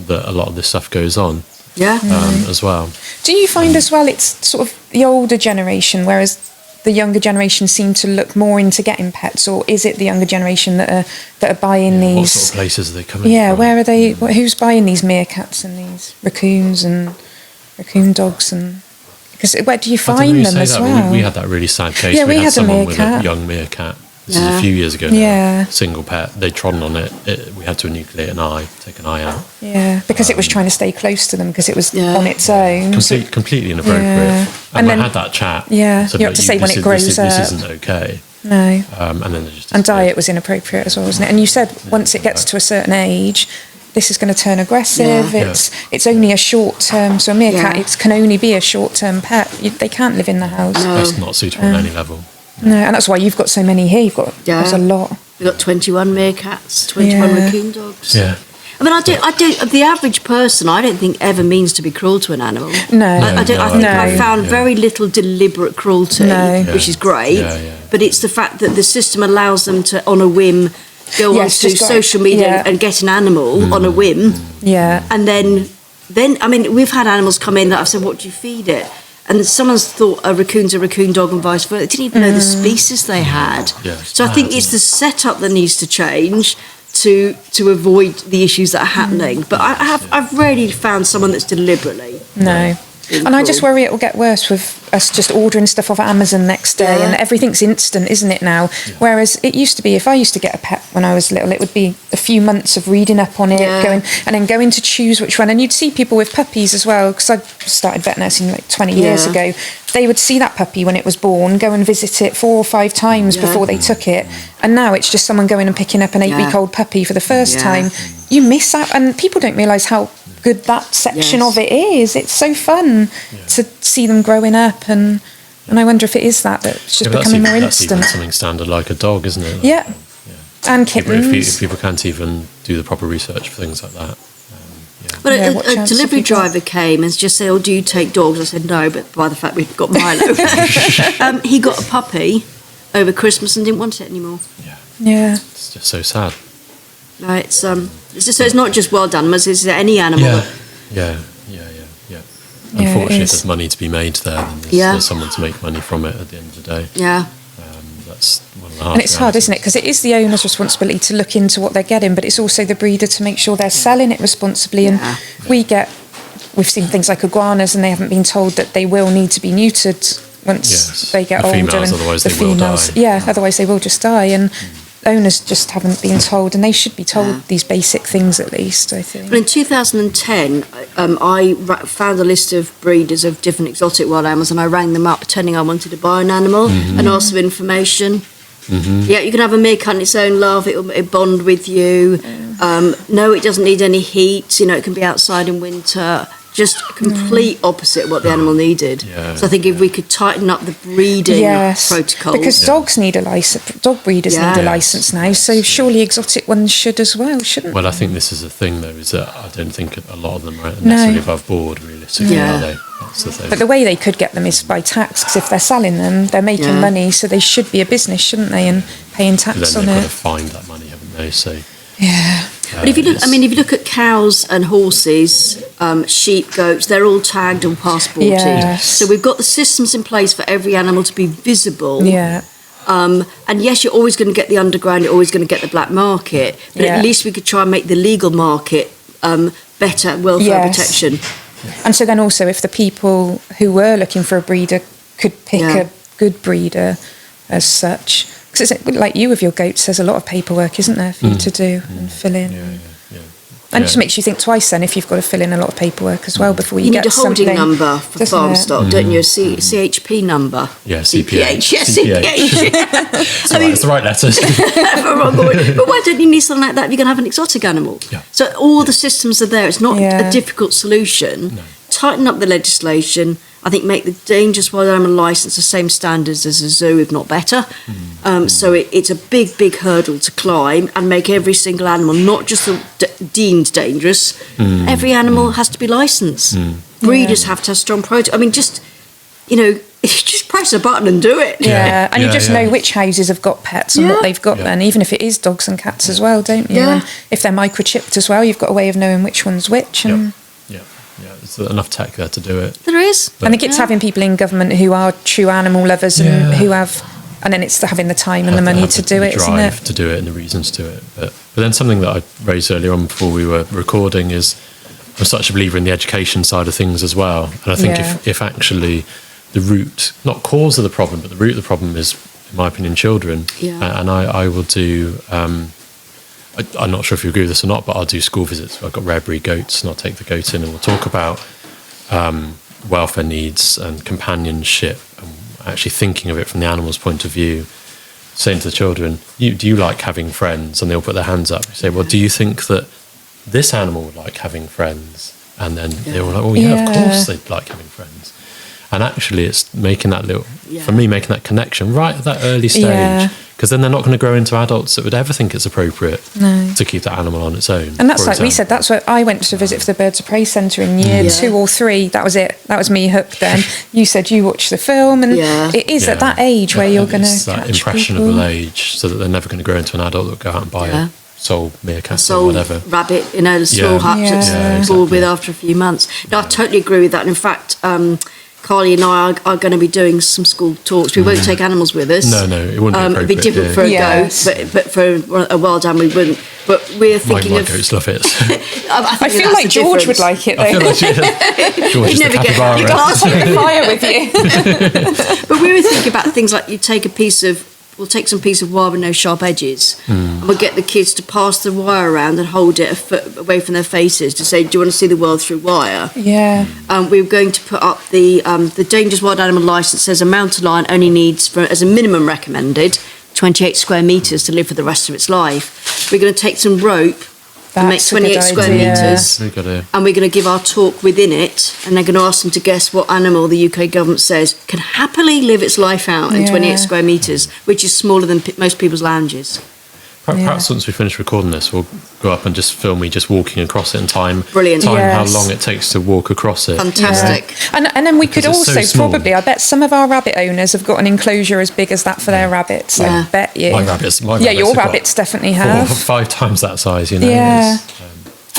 that a lot of this stuff goes on. As well. Do you find as well it's sort of the older generation, whereas the younger generation seem to look more into getting pets, or is it the younger generation that are buying these? What sort of places are they coming from? Where are they? Who's buying these meerkats and these raccoons and raccoon dogs? And because where do you find them as well? We had that really sad case. Yeah, we had someone with a young meerkat. This is a few years ago now. Yeah. Single pet. They'd trodden on it. We had to enucleate an eye, take an eye out. Yeah, because it was trying to stay close to them because it was on its own. Completely inappropriate. Yeah. And then, I had that chat. Yeah, you have to say when it grows up. This isn't okay. No. And then they just... And diet was inappropriate as well, wasn't it? And you said once it gets to a certain age, this is going to turn aggressive. It's only a short term. So a meerkat, it can only be a short term pet. They can't live in the house. No. That's not suitable on any level. No, and that's why you've got so many here. There's a lot. We've got 21 meerkats, 21 raccoon dogs. Yeah. I mean, I do. The average person, I don't think ever means to be cruel to an animal. No, I think I've found very little deliberate cruelty, which is great. But it's the fact that the system allows them to, on a whim, go onto social media and get an animal on a whim. Yeah. And then I mean, we've had animals come in that I've said, "What do you feed it?" And someone's thought a raccoon's a raccoon dog and vice versa. They didn't even know the species they had. So I think it's the setup that needs to change to avoid the issues that are happening. But I've rarely found someone that's deliberately. No. And I just worry it will get worse with us just ordering stuff off Amazon next day, and everything's instant, isn't it now? Whereas it used to be, if I used to get a pet when I was little, it would be a few months of reading up on it, going to choose which one. And you'd see people with puppies as well, because I started vet nursing like 20 years ago. They would see that puppy when it was born, go and visit it 4 or 5 times before they took it. And now it's just someone going and picking up an 8-week-old puppy for the first time. You miss out, and people don't realise how good that section of it is. It's so fun to see them growing up, and I wonder if it is that's just becoming more instant. That's even something standard like a dog, isn't it? Yeah. And kittens. If people can't even do the proper research for things like that. But a delivery driver came and just said, "Oh, do you take dogs?" I said, "No," but by the fact we've got Milo. He got a puppy over Christmas and didn't want it anymore. Yeah. It's just so sad. It's just, so it's not just wild animals, it's any animal. Yeah. Unfortunately, if there's money to be made there, then there's someone to make money from it at the end of the day. Yeah. That's one of the hard And it's hard, isn't it? Because it is the owner's responsibility to look into what they're getting, but it's also the breeder to make sure they're selling it responsibly. And we've seen things like iguanas, and they haven't been told that they will need to be neutered once they get older. Females, and otherwise the they will females, die. otherwise they will just die. And owners just haven't been told, and they should be told these basic things at least, I think. But in 2010, I found a list of breeders of different exotic wild animals, and I rang them up pretending I wanted to buy an animal and asked for information. Yeah, you can have a meerkat on its own, love, it'll bond with you. No, it doesn't need any heat, it can be outside in winter. Just complete opposite of what the animal needed. So I think if we could tighten up the breeding protocols. Because dogs need a license, dog breeders need a license now, so surely exotic ones should as well, shouldn't they? Well, I think this is the thing, though, is that I don't think a lot of them are necessarily above board, realistically, are they? That's the thing. But the way they could get them is by tax, because if they're selling them, they're making money, so they should be a business, shouldn't they, and paying tax on it. Then they've got to find that money, haven't they? So... Yeah. But if you look at cows and horses, sheep, goats, they're all tagged and passported. Yes. So we've got the systems in place for every animal to be visible. Yeah. And yes, you're always going to get the underground, you're always going to get the black market, but at least we could try and make the legal market better welfare protection. And so then also, if the people who were looking for a breeder could pick a good breeder as such. Because it's like you with your goats, there's a lot of paperwork, isn't there, for you to do and fill in. And it just makes you think twice then if you've got to fill in a lot of paperwork as well before you get something. You need a holding number for farm stock, don't you? A CHP number. Yeah, CPH. Yes, CPH. So it's the right letters. But why don't you need something like that if you're going to have an exotic animal? Yeah. So all the systems are there. It's not a difficult solution. No. Tighten up the legislation. I think make the dangerous wild animal licence the same standards as a zoo, if not better. So it's a big hurdle to climb, and make every single animal, not just deemed dangerous, every animal has to be licensed. Breeders have to have strong protocol. I mean, just press a button and do it. And you just know which houses have got pets and what they've got then, even if it is dogs and cats as well, don't you? And if they're microchipped as well, you've got a way of knowing which one's which. And there's enough tech there to do it. There is. I think it's having people in government who are true animal lovers and who have, and then it's having the time and the money to do it, isn't it? To do it and the reasons to it. But then something that I raised earlier on before we were recording is I'm such a believer in the education side of things as well. And I think if actually the root, not cause of the problem, but the root of the problem is, in my opinion, children. And I will do... I'm not sure if you agree with this or not, but I'll do school visits. I've got rare breed goats, and I'll take the goat in and we'll talk about welfare needs and companionship, and actually thinking of it from the animal's point of view, saying to the children, do you like having friends? And they'll put their hands up and say, well, do you think that this animal would like having friends? And then they were like, oh yeah, of course they'd like having friends. And actually it's making that for me, making that connection right at that early stage. Because then they're not going to grow into adults that would ever think it's appropriate to keep that animal on its own. And that's like we said, that's what I went to visit for the Birds of Prey Centre in year 2 or 3. That was it. That was me hooked then. You said you watched the film, and it is at that age where you're going to catch that impressionable age, so that they're never going to grow into an adult that will go out and buy a soul meerkat or whatever. Rabbit, the small hutch that's bored with after a few months. No, I totally agree with that. And in fact, Carly and I are going to be doing some school talks. We won't take animals with us. No, it wouldn't be appropriate. It'd be different for a goat, but for a wild animal we wouldn't. But we're thinking my goats love it. I feel like George would like it, though. I feel like George is the capybara. You can't take a fire with you. But we were thinking about things like we'll take some piece of wire with no sharp edges, and we'll get the kids to pass the wire around and hold it a foot away from their faces to say, do you want to see the world through wire? We're going to put up the Dangerous Wild Animal Licence. Says a mountain lion only needs, as a minimum recommended, 28 square metres to live for the rest of its life. We're going to take some rope and make 28 square metres, and we're going to give our talk within it, and they're going to ask them to guess what animal the UK government says can happily live its life out in 28 square metres, which is smaller than most people's lounges. Perhaps once we finish recording this, we'll go up and just film me just walking across it and time how long it takes to walk across it. Fantastic. And then we could also so probably, I bet some of our rabbit owners have got an enclosure as big as that for their rabbits. I bet you. My rabbits your rabbits definitely have. 4 or 5 times that size, Yeah.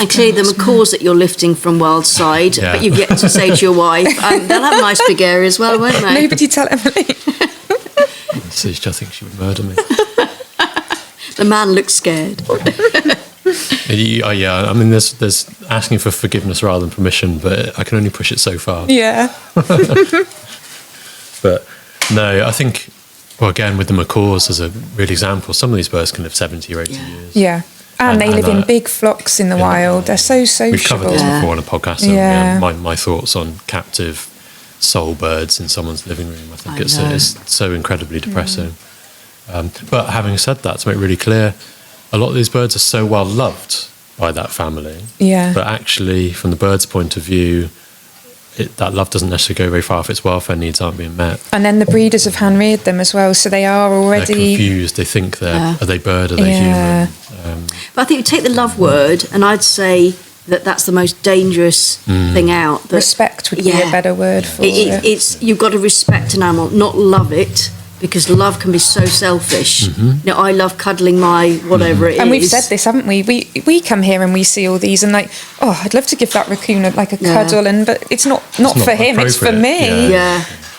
And clearly the macaws that you're lifting from Wildside, but you've yet to say to your wife, they'll have a nice big area as well, won't they? Nobody tell Emily. I think she would murder me. The man looks scared. I mean, there's asking for forgiveness rather than permission, but I can only push it so far. Yeah. But no, I think, well, again, with the macaws as a real example, some of these birds can live 70 or 80 years. Yeah. And they live in big flocks in the wild. They're so sociable. We've covered this before on a podcast. Yeah. My thoughts on captive soul birds in someone's living room. I think it's so incredibly depressing. But having said that, to make really clear, a lot of these birds are so well loved by that family. Yeah. But actually, from the bird's point of view, that love doesn't necessarily go very far if its welfare needs aren't being met. And then the breeders have hand-reared them as well, so they are already... They're confused. They think are they bird, are they human? But I think you take the love word, and I'd say that's the most dangerous thing out. That, respect would be a better word for it. It's you've got to respect an animal, not love it, because love can be so selfish. I love cuddling my whatever it is. And we've said this, haven't we? We come here and we see all these and I'd love to give that raccoon a cuddle, but it's not for him, it's for me.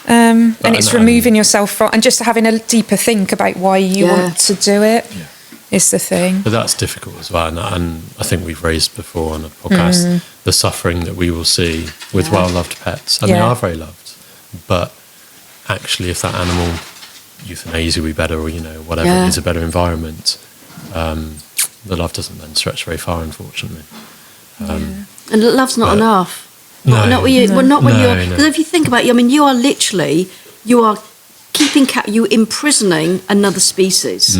And it's removing yourself from, and just having a deeper think about why you want to do it is the thing. But that's difficult as well, and I think we've raised before on the podcast the suffering that we will see with well-loved pets, and they are very loved. But actually, if that animal euthanasia would be better, or whatever it is, a better environment, the love doesn't then stretch very far, unfortunately. And love's not enough. Not when you're, because if you think about it, I mean, you are keeping you imprisoning another species,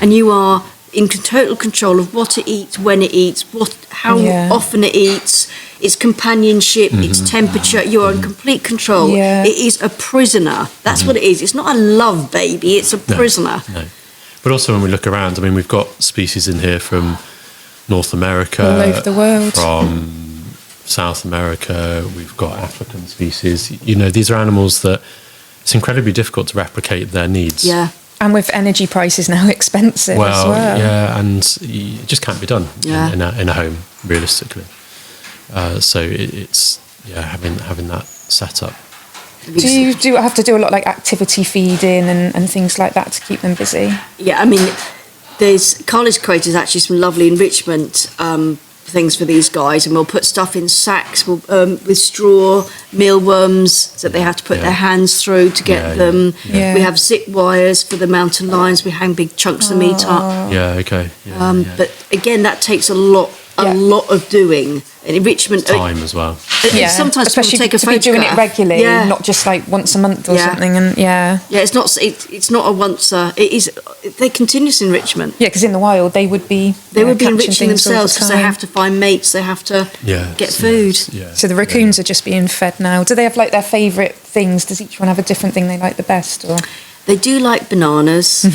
and you are in total control of what it eats, when it eats, how often it eats, its companionship, its temperature. You are in complete control. It is a prisoner. That's what it is. It's not a love baby. It's a prisoner. No. But also when we look around, I mean, we've got species in here from North America, all over the world, from South America. We've got African species. These are animals that it's incredibly difficult to replicate their needs. Yeah. And with energy prices now expensive as well. Yeah, and it just can't be done in a home, realistically. So it's having that set up. Do you have to do a lot like activity feeding and things like that to keep them busy? Yeah, I mean, Carly's created actually some lovely enrichment things for these guys, and we'll put stuff in sacks with straw, mealworms that they have to put their hands through to get them. Yeah. We have zip wires for the mountain lions. We hang big chunks of meat up. Yeah, okay. But again, that takes a lot of doing. And enrichment time as well. Sometimes especially people take a photograph. Be doing it regularly, not just like once a month or something. And it's not a once. It is. They're continuous enrichment. Yeah, because in the wild they would be enriching themselves because they have to find mates. They have to get food. Yeah. So the raccoons are just being fed now. Do they have like their favourite things? Does each one have a different thing they like the best? Or they do like bananas.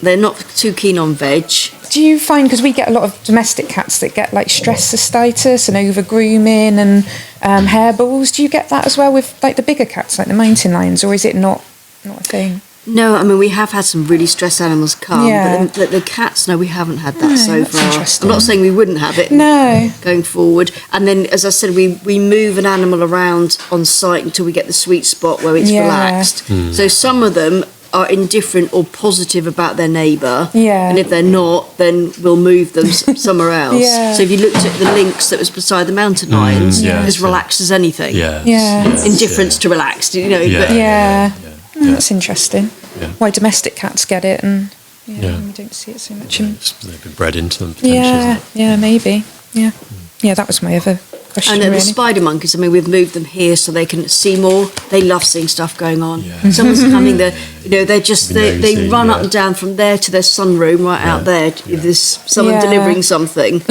They're not too keen on veg. Do you find, because we get a lot of domestic cats that get like stress cystitis and over grooming and hairballs, do you get that as well with like the bigger cats, like the mountain lions, or is it not a thing? No, I mean, we have had some really stressed animals come, but the cats, no, we haven't had that so far. I'm not saying we wouldn't have it going forward. And then, as I said, we move an animal around on site until we get the sweet spot where it's relaxed. So some of them are indifferent or positive about their neighbour, and if they're not, then we'll move them somewhere else. So if you looked at the lynx that was beside the mountain lions, as relaxed as anything. Indifference to relaxed, That's interesting. Why domestic cats get it and we don't see it so much. They've been bred into them potentially. Maybe. That was my other question. And the spider monkeys, I mean, we've moved them here so they can see more. They love seeing stuff going on. Someone's coming there, they run up and down from there to their sunroom right out there if there's someone delivering something.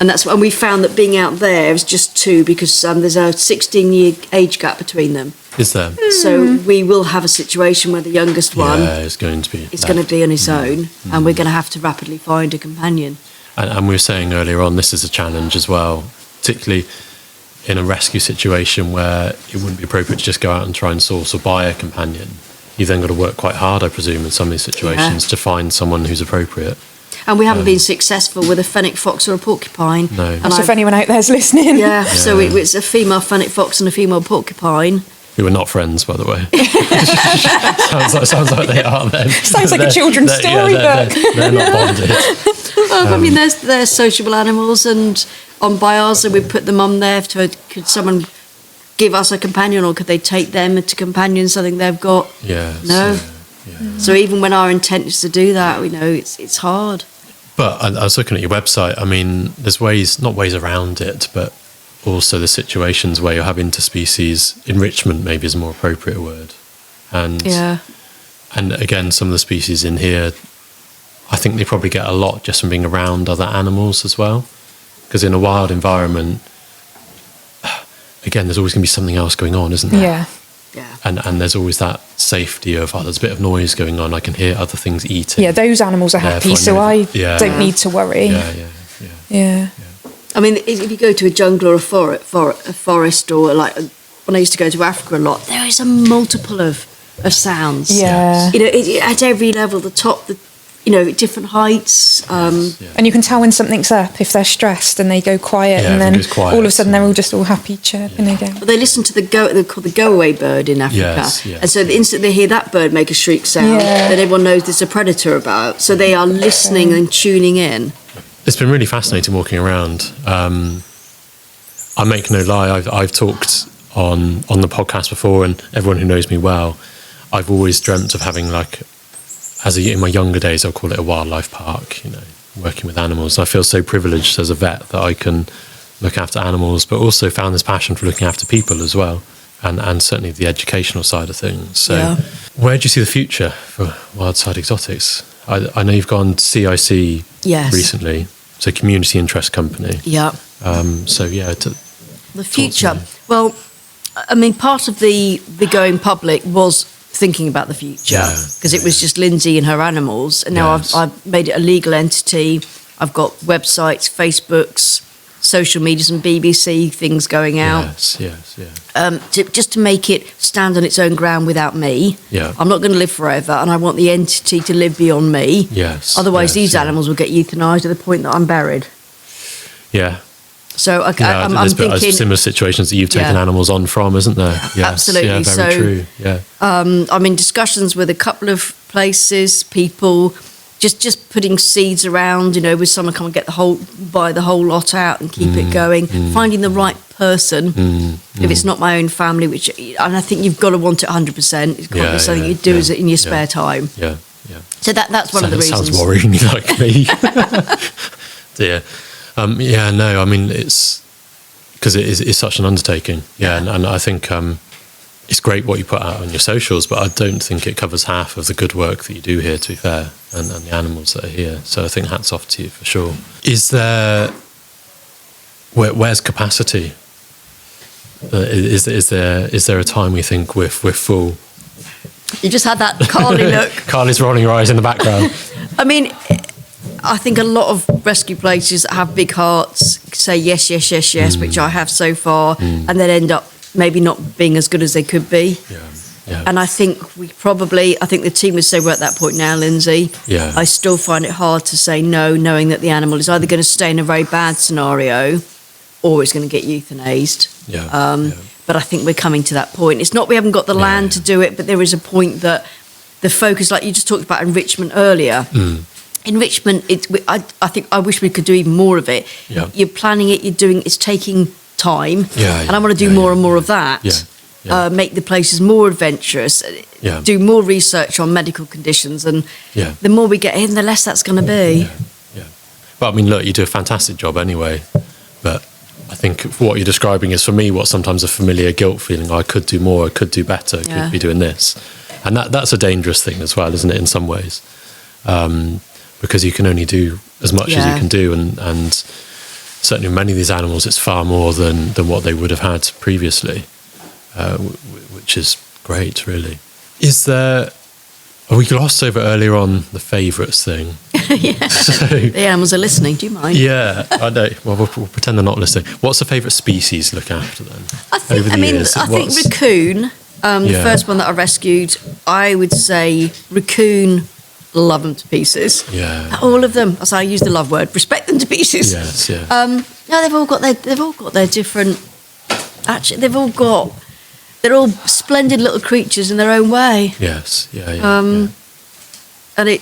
And that's when we found that being out there is just two, because there's a 16-year age gap between them. Is there? So we will have a situation where the youngest one is going to be on his own, and we're going to have to rapidly find a companion. And we were saying earlier on, this is a challenge as well, particularly in a rescue situation where it wouldn't be appropriate to just go out and try and source or buy a companion. You've then got to work quite hard, I presume, in some of these situations to find someone who's appropriate. And we haven't been successful with a fennec fox or a porcupine. No. And so if anyone out there's listening. So it's a female fennec fox and a female porcupine. Who are not friends, by the way. sounds like they are then. Sounds like a children's story book. They're not bonded. I mean, they're sociable animals, and on Biasa we put them on there. Could someone give us a companion, or could they take them to companion something they've got? Yes. No. Yeah. So even when our intent is to do that, we know it's hard. But I was looking at your website. I mean, there's not ways around it, but also the situations where you're having interspecies enrichment, maybe is a more appropriate word. And again, some of the species in here, I think they probably get a lot just from being around other animals as well. Because in a wild environment, again, there's always going to be something else going on, isn't there? Yeah. And there's always that safety of, there's a bit of noise going on, I can hear other things eating. Yeah, those animals are happy, so I don't need to worry. Yeah. I mean, if you go to a jungle or a forest, or like when I used to go to Africa a lot, there is a multiple of sounds. Yeah. You know, at every level, the top, different heights. And you can tell when something's up if they're stressed and they go quiet, and then all of a sudden they're all happy chirping again. Well, they listen to they're called the go-away bird in Africa. And so the instant they hear that bird make a shriek sound, then everyone knows there's a predator about. So they are listening and tuning in. It's been really fascinating walking around. I make no lie, I've talked on the podcast before, and everyone who knows me well, I've always dreamt of having in my younger days, I'll call it a wildlife park, working with animals. I feel so privileged as a vet that I can look after animals, but also found this passion for looking after people as well, and certainly the educational side of things. So where do you see the future for Wildside Exotics? I know you've gone CIC recently, so Community Interest Company. Yeah. The future. Well, I mean, part of the going public was thinking about the future, because it was just Lindsay and her animals, and now I've made it a legal entity. I've got websites, Facebooks, social media, some BBC things going out. Just to make it stand on its own ground without me. I'm not going to live forever, and I want the entity to live beyond me. Otherwise, these animals will get euthanized to the point that I'm buried. So I'm thinking similar situations that you've taken animals on from, isn't there? Absolutely. Very true. I'm in discussions with a couple of places, people, just putting seeds around, with someone come and buy the whole lot out and keep it going. Finding the right person, if it's not my own family, and I think you've got to want it 100%. It's got to be something you do in your spare time. So that's one of the reasons. Sounds worrying like me. Dear. I mean, it's because it's such an undertaking. And I think it's great what you put out on your socials, but I don't think it covers half of the good work that you do here, to be fair, and the animals that are here. So I think hats off to you for sure. Is there, where's capacity? Is there a time we think we're full? You just had that Carly look. Carly's rolling her eyes in the background. I mean, I think a lot of rescue places that have big hearts say yes, which I have so far, and then end up maybe not being as good as they could be. And I think the team would say we're at that point now, Lindsay. I still find it hard to say no, knowing that the animal is either going to stay in a very bad scenario or it's going to get euthanized. But I think we're coming to that point. It's not we haven't got the land to do it, but there is a point that the focus, like you just talked about enrichment earlier, enrichment, I think I wish we could do even more of it. You're planning it, it's taking time, and I want to do more and more of that. Make the places more adventurous, do more research on medical conditions, and the more we get in, the less that's going to be. But I mean, look, you do a fantastic job anyway, but I think what you're describing is, for me, what's sometimes a familiar guilt feeling. I could do more, I could do better, could be doing this. And that's a dangerous thing as well, isn't it, in some ways? Because you can only do as much as you can do, and certainly many of these animals, it's far more than what they would have had previously. which is great, really. Is there... We glossed over earlier on the favourites thing. Yeah. So, the animals are listening. Do you mind? Yeah, I know. Well, we'll pretend they're not listening. What's the favourite species to look after then? I think raccoon. The first one that I rescued, I would say raccoon. Love them to pieces. Yeah. All of them. As I use the love word, respect them to pieces. Yes. Yeah. No, they've all got their different. Actually, they're all splendid little creatures in their own way. Yes, yeah. And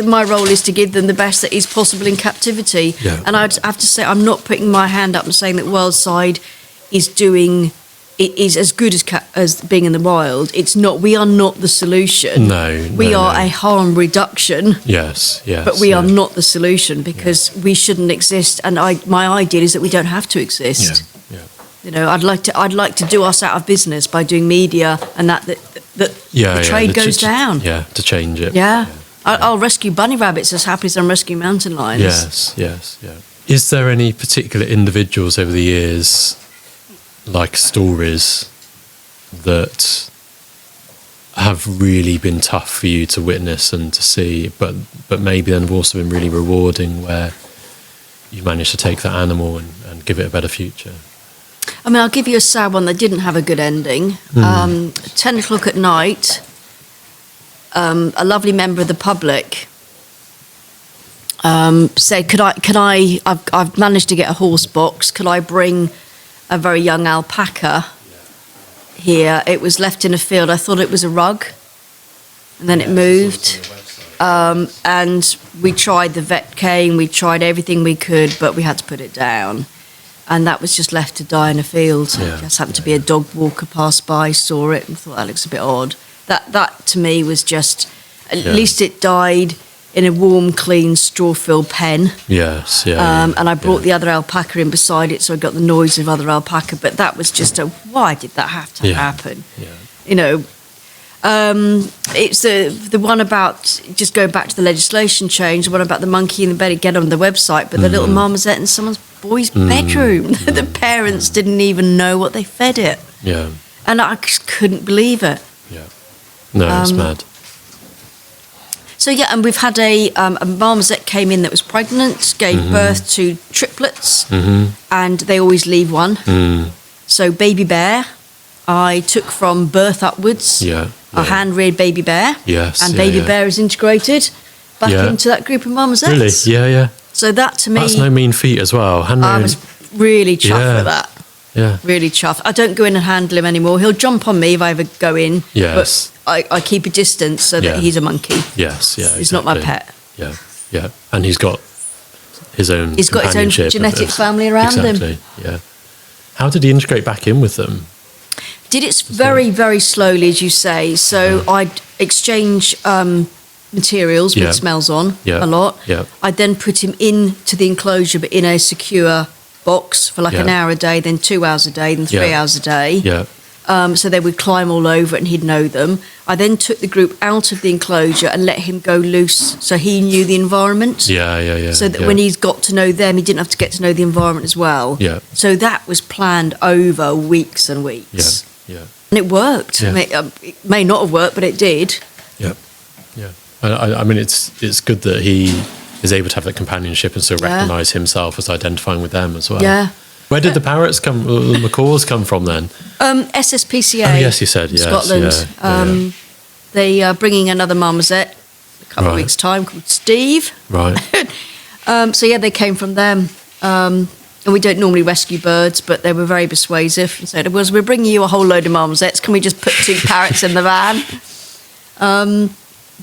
my role is to give them the best that is possible in captivity. Yeah. And I'd have to say, I'm not putting my hand up and saying that Wildside is as good as being in the wild. It's not. We are not the solution. We are a harm reduction. Yes. But we are not the solution because we shouldn't exist. And my idea is that we don't have to exist. Yeah. You know, I'd like to do us out of business by doing media and the trade goes down. Yeah, to change it. Yeah. I'll rescue bunny rabbits as happy as I'm rescuing mountain lions. Yes. Is there any particular individuals over the years, like stories, that have really been tough for you to witness and to see, but maybe then have also been really rewarding, where you managed to take that animal and give it a better future? I mean, I'll give you a sad one that didn't have a good ending. 10 o'clock at night, a lovely member of the public said, I've managed to get a horse box, could I bring a very young alpaca here? It was left in a field. I thought it was a rug, and then it moved. And we tried the vet came, we tried everything we could, but we had to put it down. And that was just left to die in a field. Yeah. Just happened to be a dog walker passed by, saw it, and thought that looks a bit odd. That to me was just, at least it died in a warm, clean, straw-filled pen. Yes, and I brought the other alpaca in beside it, so I got the noise of other alpaca. But that was just why did that have to happen? Yeah. You know, it's the one about, just going back to the legislation change, the one about the monkey in the bed, get on the website, but the little marmoset in someone's boy's bedroom. The parents didn't even know what they fed it. Yeah. And I just couldn't believe it. Yeah. No, it's mad. So and we've had a marmoset came in that was pregnant, gave birth to triplets, and they always leave one. So baby bear, I took from birth upwards. A hand-reared baby bear. Yes. And baby bear is integrated back into that group of marmosets. Really? Yeah. So that to me, that's no mean feat as well. I was really chuffed with that. Yeah. Really chuffed. I don't go in and handle him anymore. He'll jump on me if I ever go in. Yes. But I keep a distance so that he's a monkey. Yes, yeah. He's not my pet. Yeah. And he's got his own genetic family around him. Yeah. How did he integrate back in with them? Did it very, very slowly, as you say. So I'd exchange materials with smells on a lot. Yeah. I'd then put him into the enclosure, but in a secure box for like an hour a day, then 2 hours a day, then 3 hours a day. Yeah. So they would climb all over it and he'd know them. I then took the group out of the enclosure and let him go loose so he knew the environment. Yeah. So that when he's got to know them, he didn't have to get to know the environment as well. Yeah. So that was planned over weeks and weeks. Yeah. And it worked. Yeah. It may not have worked, but it did. Yeah. I mean, it's good that he is able to have that companionship and still recognise himself as identifying with them as well. Yeah. Where did the parrots the macaws come from then? SSPCA. Oh, yes, you said, yes. Scotland. They are bringing another marmoset a couple of weeks' time called Steve. Right. They came from them. And we don't normally rescue birds, but they were very persuasive and said, we're bringing you a whole load of marmosets. Can we just put 2 parrots in the van?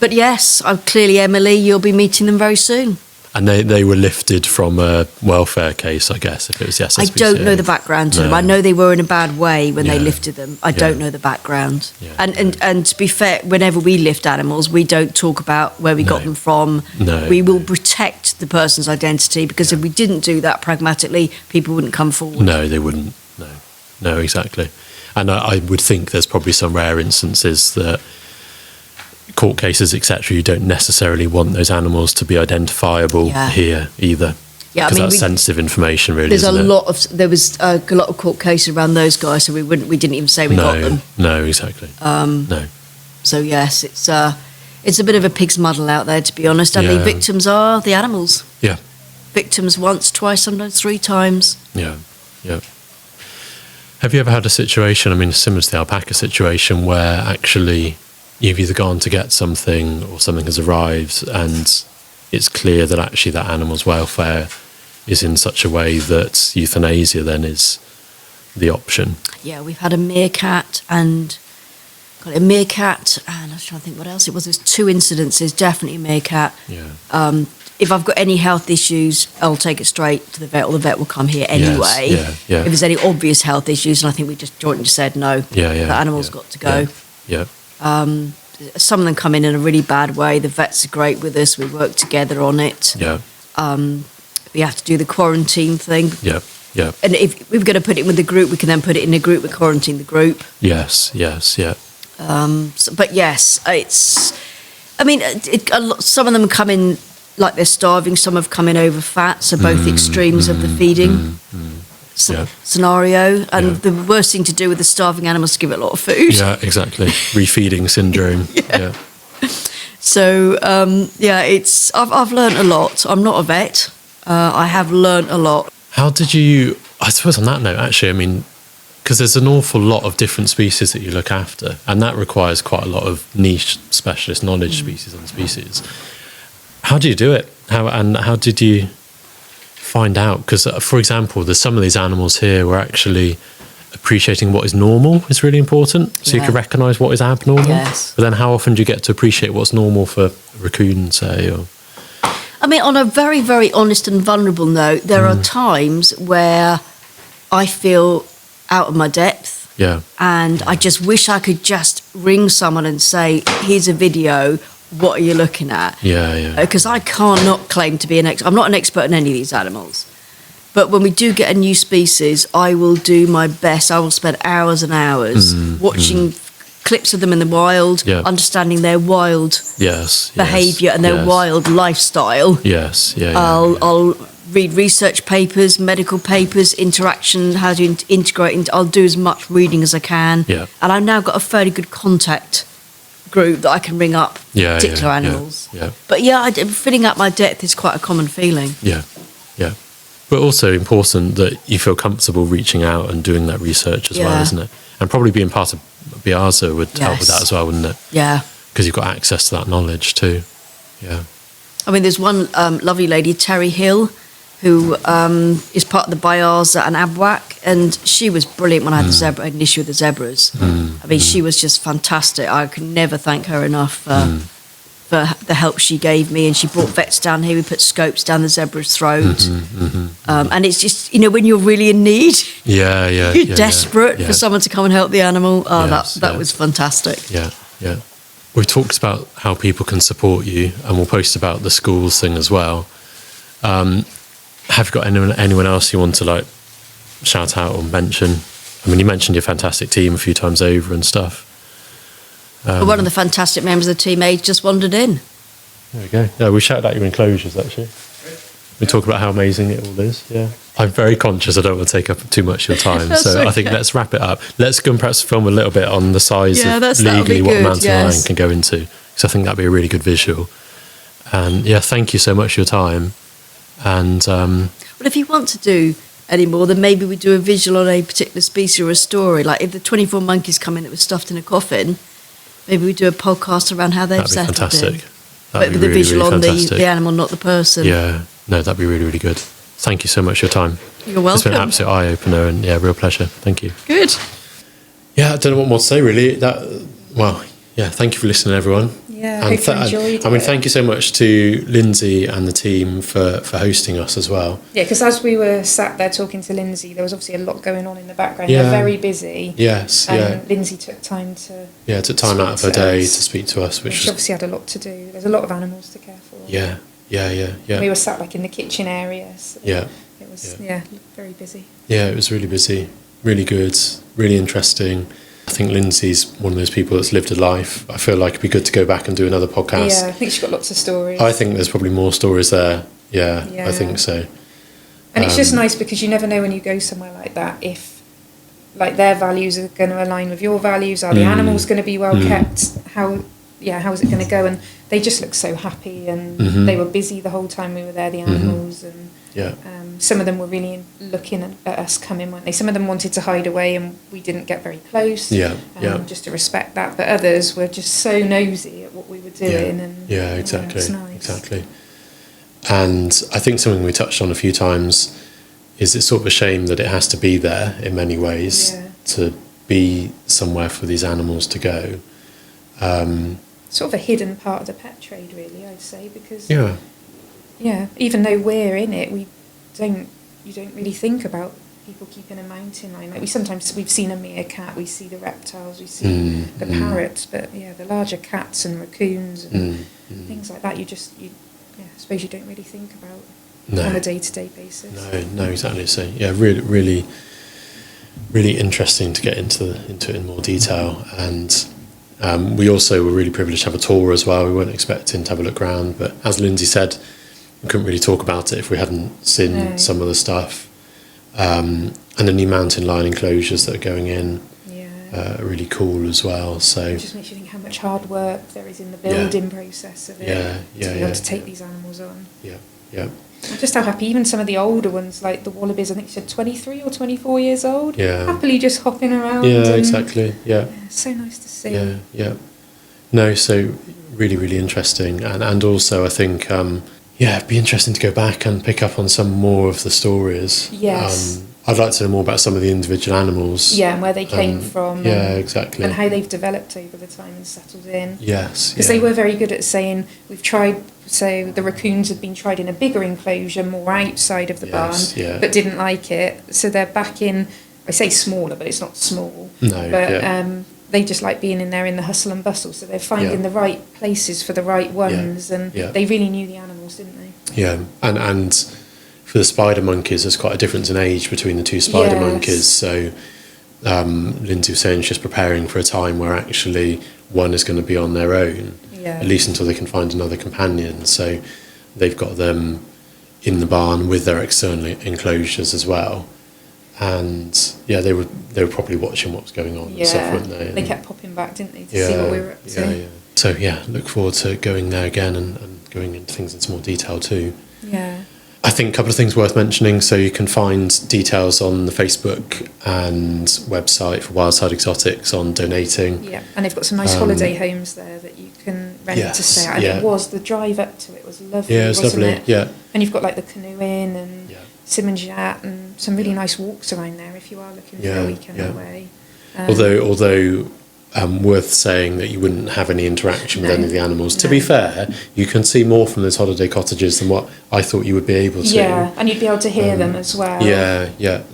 But yes, clearly, Emily, you'll be meeting them very soon. And they were lifted from a welfare case, I guess, if it was the SSPCA. I don't know the background to them. I know they were in a bad way when they lifted them. I don't know the background. Yeah. And to be fair, whenever we lift animals, we don't talk about where we got them from. No. We will protect the person's identity, because if we didn't do that pragmatically, people wouldn't come forward. No, they wouldn't. No, exactly. And I would think there's probably some rare instances that court cases, etc., you don't necessarily want those animals to be identifiable here either. Yeah, because that's sensitive information, really. There was a lot of court cases around those guys, so we didn't even say we got them. No, exactly. No. So yes, it's a bit of a pig's muddle out there, to be honest. And the victims are the animals. Yeah. Victims once, twice, sometimes 3 times. Yeah. Have you ever had a situation, I mean, similar to the alpaca situation, where actually you've either gone to get something or something has arrived and it's clear that actually that animal's welfare is in such a way that euthanasia then is the option? Yeah, we've had a meerkat and I was trying to think what else it was. There's 2 incidences, definitely a meerkat. Yeah. If I've got any health issues, I'll take it straight to the vet, or the vet will come here anyway. Yes, yeah. If there's any obvious health issues, and I think we just jointly said no, the animal's got to go. Yeah. Some of them come in a really bad way. The vets are great with us. We work together on it. Yeah. We have to do the quarantine thing. Yeah. And if we're going to put it with the group, we can then put it in a group. We quarantine the group. Yes. But yes, some of them come in like they're starving. Some have come in over fat. So both extremes of the feeding scenario. And the worst thing to do with the starving animal is to give it a lot of food. Yeah, exactly. Refeeding syndrome. Yeah. So I've learned a lot. I'm not a vet. I have learned a lot. How did you? I suppose on that note, actually, I mean, because there's an awful lot of different species that you look after, and that requires quite a lot of niche specialist knowledge, species on species. How do you do it? How did you find out? Because, for example, there's some of these animals here where actually appreciating what is normal is really important. So you can recognise what is abnormal. Yes. But then how often do you get to appreciate what's normal for a raccoon, say? Or... I mean, on a very, very honest and vulnerable note, there are times where I feel out of my depth. Yeah. And I just wish I could just ring someone and say, here's a video. What are you looking at? Yeah. Because I cannot claim to be an expert. I'm not an expert in any of these animals. But when we do get a new species, I will do my best. I will spend hours and hours watching clips of them in the wild, understanding their wild behaviour and their wild lifestyle. Yes. I'll read research papers, medical papers, interaction, how to integrate. I'll do as much reading as I can. Yeah. And I've now got a fairly good contact group that I can ring up particular animals. Yeah. But filling up my depth is quite a common feeling. Yeah. But also important that you feel comfortable reaching out and doing that research as well, isn't it? And probably being part of Biaza would help with that as well, wouldn't it? Yeah. Because you've got access to that knowledge too. Yeah. I mean, there's one lovely lady, Terry Hill, who is part of the Biaza and Abwak, and she was brilliant when I had an issue with the zebras. I mean, she was just fantastic. I could never thank her enough for the help she gave me, and she brought vets down here. We put scopes down the zebra's throat, and it's just, when you're really in need, you're desperate for someone to come and help the animal. That was fantastic. Yeah. We've talked about how people can support you, and we'll post about the schools thing as well. Have you got anyone else you want to shout out or mention? I mean, you mentioned your fantastic team a few times over and stuff. One of the fantastic members of the team, Age, just wandered in. There we go. Yeah, we shouted out your enclosures, actually. We talk about how amazing it all is. Yeah, I'm very conscious I don't want to take up too much of your time, so I think let's wrap it up. Let's go and perhaps film a little bit on the size of legally what a mountain lion can go into, because I think that'd be a really good visual. And thank you so much for your time. And well, if you want to do any more, then maybe we do a visual on a particular species or a story. Like if the 24 monkeys come in that were stuffed in a coffin, maybe we do a podcast around how they've settled fantastic. in. That'd but be the visual really on fantastic. the animal, not the person. Yeah, no, that'd be really, really good. Thank you so much for your time. You're welcome. It's been an absolute eye-opener, and real pleasure. Thank you. Good. Yeah, I don't know what more to say, really. Thank you for listening, everyone. Yeah, I hope you enjoyed it. Thank you so much to Lindsay and the team for hosting us as well. Yeah, because as we were sat there talking to Lindsay, there was obviously a lot going on in the background. They're very busy. Yes, and Lindsay took time to... Yeah, took time out of her day to speak to us. She obviously had a lot to do. There's a lot of animals to care for. Yeah. We were sat in the kitchen area. So it was, very busy. Yeah, it was really busy. Really good. Really interesting. I think Lindsay's one of those people that's lived a life. I feel like it'd be good to go back and do another podcast. Yeah, I think she's got lots of stories. I think there's probably more stories there. Yeah. I think so. And it's just nice because you never know when you go somewhere like that if like their values are going to align with your values. Are the animals going to be well kept? How is it going to go? And they just look so happy, and they were busy the whole time we were there, the animals, and some of them were really looking at us coming, weren't they? Some of them wanted to hide away and we didn't get very close, just to respect that, but others were just so nosy at what we were doing. Exactly. It's nice. Exactly. And I think something we touched on a few times is it's sort of a shame that it has to be there in many ways to be somewhere for these animals to go. Sort of a hidden part of the pet trade, really, I'd say, because even though we're in it, you don't really think about people keeping a mountain lion. Like we've seen a meerkat, we see the reptiles, we see the parrots, but the larger cats and raccoons and things like that, I suppose you don't really think about on a day-to-day basis. No, exactly. So really, really, really interesting to get into it in more detail. And we also were really privileged to have a tour as well. We weren't expecting to have a look around, but as Lindsay said, we couldn't really talk about it if we hadn't seen some of the stuff. And the new mountain lion enclosures that are going in are really cool as well. So it just makes you think how much hard work there is in the building process of it to be able to take these animals on. Just how happy, even some of the older ones, like the wallabies, I think you said 23 or 24 years old, happily just hopping around. Exactly. It's so nice to see. No, so really, really interesting. And also I think, it'd be interesting to go back and pick up on some more of the stories. Yes. I'd like to know more about some of the individual animals. Yeah, and where they came from. Exactly. And how they've developed over the time and settled in. Yes. Because they were very good at saying, we've tried, so the raccoons had been tried in a bigger enclosure, more outside of the barn, but didn't like it. So they're back in, I say smaller, but it's not small. No. But they just like being in there in the hustle and bustle. So they're finding the right places for the right ones. And they really knew the animals, didn't they? Yeah. And for the spider monkeys, there's quite a difference in age between the two spider monkeys. So Lindsay was saying she's preparing for a time where actually one is going to be on their own, at least until they can find another companion. So they've got them in the barn with their external enclosures as well. And they were probably watching what was going on and stuff, weren't they? They kept popping back, didn't they, to see what we were up to. So look forward to going there again and going into things in some more detail too. I think a couple of things worth mentioning. So you can find details on the Facebook and website for Wildside Exotics on donating. Yeah, and they've got some nice holiday homes there that you can rent to stay at. And it was, the drive up to it was lovely, wasn't it? Yeah. And you've got like the canoeing and Simonjat and some really nice walks around there if you are looking for a weekend away. Although worth saying that you wouldn't have any interaction with any of the animals. To be fair, you can see more from those holiday cottages than what I thought you would be able to. Yeah, and you'd be able to hear them as well.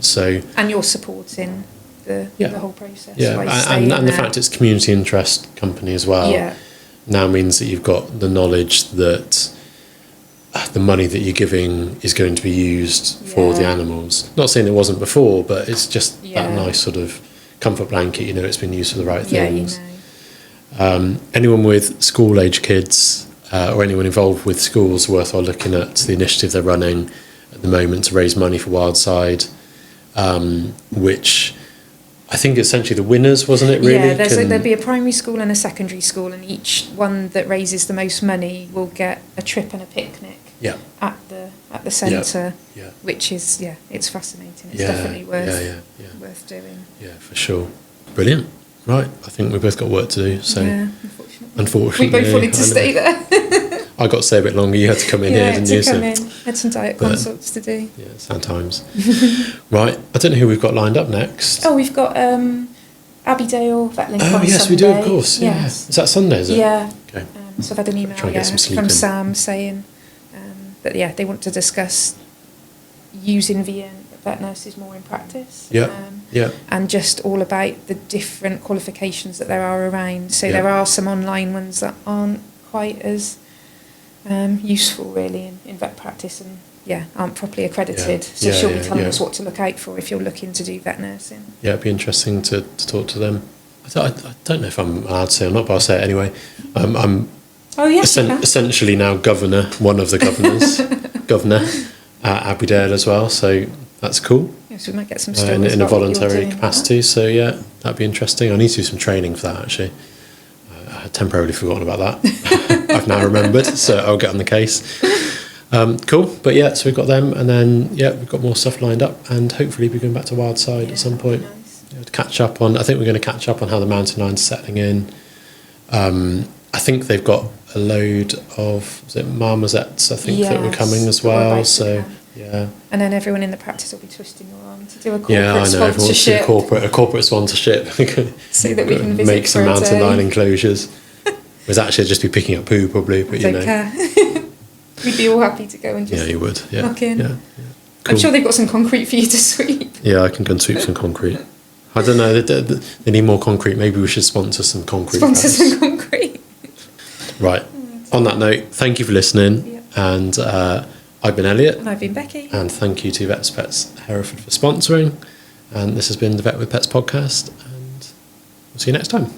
So and you're supporting the whole process. And the fact it's community interest company as well now means that you've got the knowledge that the money that you're giving is going to be used for the animals. Not saying it wasn't before, but it's just that nice sort of comfort blanket, it's been used for the right things. Anyone with school age kids or anyone involved with schools worthwhile looking at the initiative they're running at the moment to raise money for Wildside, which I think essentially the winners, wasn't it, really? There'll be a primary school and a secondary school, and each one that raises the most money will get a trip and a picnic at the centre, which is it's fascinating. It's definitely worth doing. Yeah, for sure. Brilliant. Right, I think we've both got work to do. So unfortunately, we both wanted to stay there. I got to stay a bit longer. You had to come in here, didn't you? Had some diet consults to do. Yeah, sad times. Right, I don't know who we've got lined up next. Oh, we've got Abbeydale Vetlink on yes, Sunday. we do, of course. Yes. Is that Sunday, is it? Yeah. Okay. So I've had an email from Sam saying that they want to discuss using vet nurses more in practice. And just all about the different qualifications that there are around. So there are some online ones that aren't quite as useful really in vet practice and aren't properly accredited. So she'll be telling us what to look out for if you're looking to do vet nursing. Yeah, it'd be interesting to talk to them. I don't know if I'm allowed to say or not, but I'll say it anyway. I'm essentially now one of the governors, governor. Aberdare as well, so that's cool. Yeah, so we might get some stories in a about what you're voluntary doing. capacity. So yeah, that'd be interesting. I need to do some training for that actually. I had temporarily forgotten about that. I've now remembered, so I'll get on the case. Cool, but yeah, so we've got them, and then we've got more stuff lined up, and hopefully we're going back to Wildside at some point. Nice. To catch up on. I think we're going to catch up on how the mountain line's settling in. I think they've got a load of marmosets. I think that were coming as well. So yeah. And then everyone in the practice will be twisting your arm to do a corporate sponsorship. Everyone wants to do a corporate sponsorship. So that we can visit make some mountain line enclosures. We'd actually just be picking up poo probably, but don't care. We'd be all happy to go and just you would. Yeah. knock in. Yeah. Cool. I'm sure they've got some concrete for you to sweep. Yeah, I can go and sweep some concrete. I don't know. They need more concrete. Maybe we should sponsor some concrete. Sponsor some concrete. Right. On that note, thank you for listening. And I've been Elliot. And I've been Becky. And thank you to Vets Pets Hereford for sponsoring. And this has been the Vet with Pets podcast. And we'll see you next time.